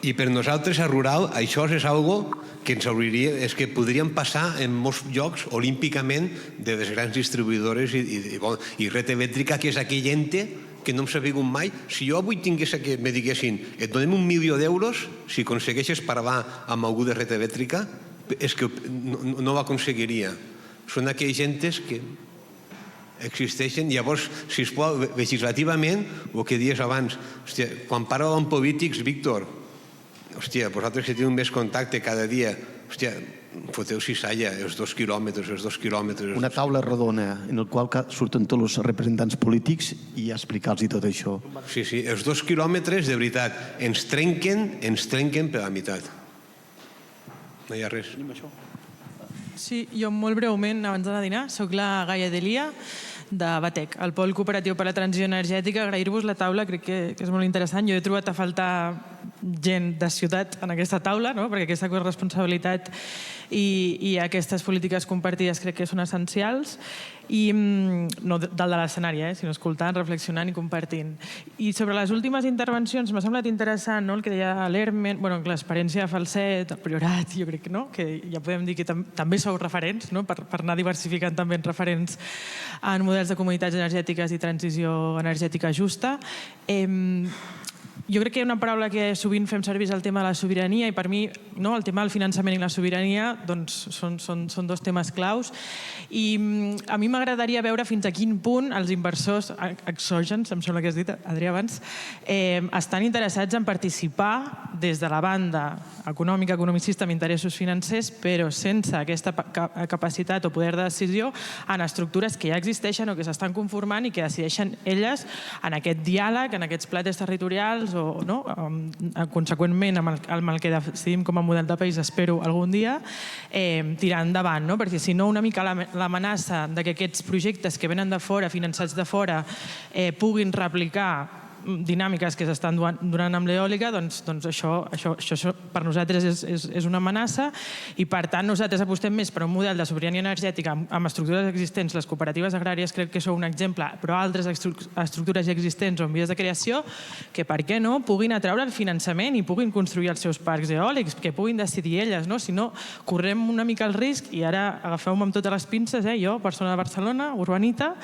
F: I per nosaltres a rural això és algo que ens hauria, és que podríem passar en molts llocs olímpicament de les grans distribuïdores i Red Eléctrica, que és aquell ente que no hem sabut mai. Si jo avui tingués que me diguessin et donem 1 milió d'euros si aconsegueixes parlar amb algú de Red Eléctrica, és que no ho aconseguiria. Són aquells entes que existeixen. Llavors, sisplau, legislativament, el que dius abans, quan parlo amb polítics, Víctor, vosaltres que teniu més contacte cada dia, foteu cissalla, els 2 quilòmetres.
C: Una taula rodona en la qual surten tots els representants polítics i explicar-los tot això.
F: Sí, els 2 quilòmetres, de veritat, ens trenquen per la meitat. No hi ha res.
K: Sí, jo molt breument, abans d'anar a dinar, soc la Gaia Delia, de Batec, el Pol Cooperatiu per a la Transició Energètica. Agrair-vos la taula, crec que és molt interessant. Jo he trobat a faltar gent de ciutat en aquesta taula, perquè aquesta corresponsabilitat i aquestes polítiques compartides crec que són essencials, i no del de l'escenari, sinó escoltant, reflexionant i compartint. I sobre les últimes intervencions m'ha semblat interessant el que deia l'Hermen, l'experiència de Falset, el Priorat, jo crec que ja podem dir que també sou referents, per anar diversificant també en referents en models de comunitats energètiques i transició energètica justa. Jo crec que hi ha una paraula que sovint fem servir, és el tema de la sobirania, i per mi el tema del finançament i la sobirania són 2 temes claus. I a mi m'agradaria veure fins a quin punt els inversors exògens, em sembla que has dit, Adrià, abans, estan interessats en participar des de la banda econòmica, economicista, amb interessos financers, però sense aquesta capacitat o poder de decisió en estructures que ja existeixen o que s'estan conformant i que decideixen elles en aquest diàleg, en aquests plates territorials o conseqüentment amb el que decidim com a model de país, espero algun dia tirar endavant, perquè si no una mica l'amenaça que aquests projectes que venen de fora, finançats de fora, puguin replicar dinàmiques que s'estan donant amb l'eòlica, doncs això per nosaltres és una amenaça, i per tant nosaltres apostem més per un model de sobirania energètica amb estructures existents. Les cooperatives agràries crec que són un exemple, però altres estructures ja existents o en vies de creació que, per què no, puguin atraure el finançament i puguin construir els seus parcs eòlics, que puguin decidir elles. Si no, correm una mica el risc, i ara agafeu-me amb totes les pinces, jo, persona de Barcelona, urbanita,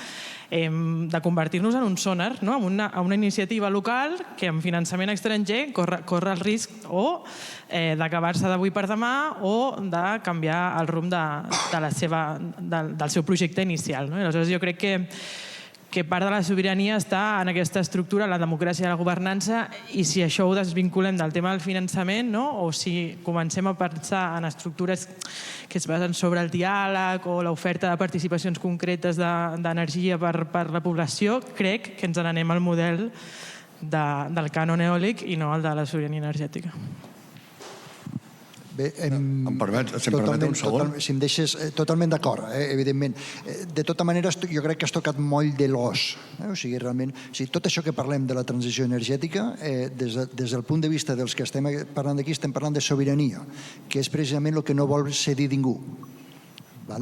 K: de convertir-nos en un sonar, en una iniciativa local que amb finançament estranger corre el risc o d'acabar-se d'avui per demà o de canviar el rumb del seu projecte inicial. Aleshores jo crec que part de la sobirania està en aquesta estructura, la democràcia i la governança, i si això ho desvinculem del tema del finançament, o si comencem a pensar en estructures que es basen sobre el diàleg o l'oferta de participacions concretes d'energia per la població, crec que ens n'anem al model del cànon eòlic i no al de la sobirania energètica.
L: Em permet un segon?
D: Si em deixes, totalment d'acord, evidentment. De tota manera, jo crec que has tocat molt de l'os. O sigui, realment, tot això que parlem de la transició energètica, des del punt de vista dels que estem parlant d'aquí, estem parlant de sobirania, que és precisament el que no vol cedir ningú. O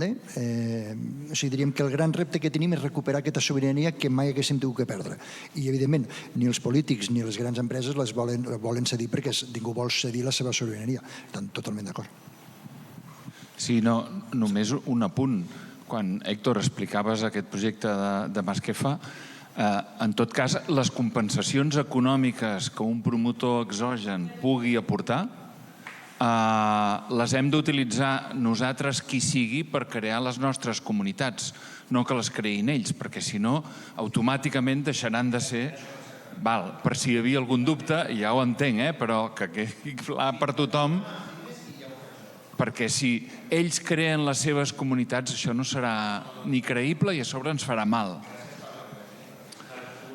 D: sigui, diríem que el gran repte que tenim és recuperar aquesta sobirania que mai haguéssim tingut que perdre. I, evidentment, ni els polítics ni les grans empreses les volen cedir perquè ningú vol cedir la seva sobirania. Estan totalment d'acord.
H: Sí, només un apunt. Quan, Héctor, explicaves aquest projecte de Masquefa, en tot cas, les compensacions econòmiques que un promotor exogen pugui aportar les hem d'utilitzar nosaltres qui sigui per crear les nostres comunitats, no que les creïn ells, perquè si no, automàticament deixaran de ser... Per si hi havia algun dubte, ja ho entenc, però que quedi clar per tothom, perquè si ells creen les seves comunitats, això no serà ni creïble i a sobre ens farà mal.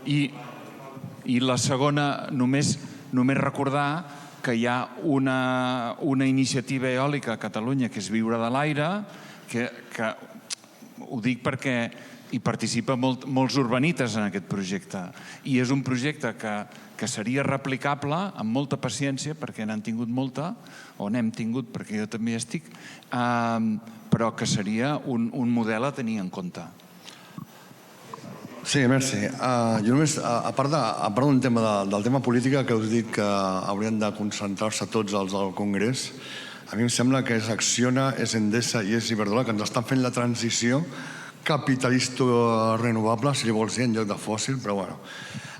H: I la segona, només recordar que hi ha una iniciativa eòlica a Catalunya que és Viure de l'Aire, que ho dic perquè hi participen molts urbanites en aquest projecte. I és un projecte que seria replicable amb molta paciència, perquè n'han tingut molta, o n'hem tingut perquè jo també hi estic, però que seria un model a tenir en compte.
L: Sí, merci. Jo només, a part del tema política, que us dic que haurien de concentrar-se tots els del Congrés, a mi em sembla que és Acciona, és Endesa i és Iberdrola que ens estan fent la transició capitalista renovable, si li vols dir, en lloc de fòssil, però bueno.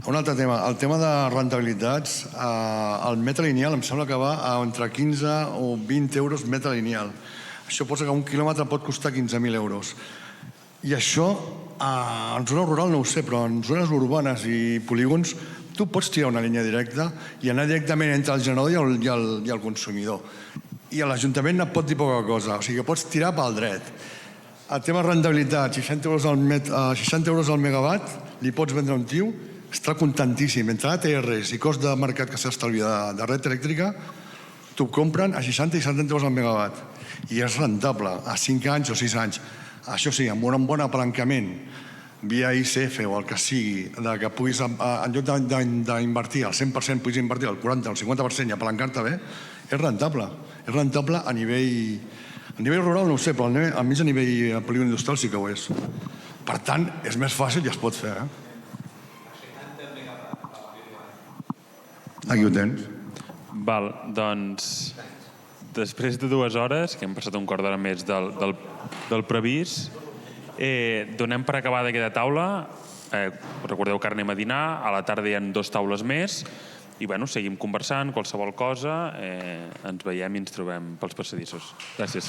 L: Un altre tema, el tema de rentabilitats, el metre lineal em sembla que va entre 15 o 20 euros metre lineal. Això posa que un quilòmetre pot costar 15.000 euros. I això, en zona rural no ho sé, però en zones urbanes i polígons tu pots tirar una línia directa i anar directament entre el generador i el consumidor. I l'Ajuntament et pot dir poca cosa, o sigui que pots tirar pel dret. El tema rendibilitat, 60 euros al megawatt, li pots vendre a un tio, està contentíssim. Entre ATRs i cost de mercat que s'estalvia de red elèctrica, t'ho compren a 60 i 70 euros al megawatt. I és rentable, a 5 anys o 6 anys. Això sí, amb un bon apalancament via ICF o el que sigui, que puguis, en lloc d'invertir el 100%, puguis invertir el 40 o el 50% i apalancar-te bé, és rentable. És rentable a nivell rural, no ho sé, però almenys a nivell polígon industrial sí que ho és. Per tant, és més fàcil i es pot fer. Aquí ho tens.
A: Val, doncs, després de 2 hores, que hem passat un quart d'hora més del previst, donem per acabada aquesta taula. Recordeu que ara anem a dinar, a la tarda hi ha 2 taules més, i seguim conversant, qualsevol cosa, ens veiem i ens trobem pels passadissos. Gràcies.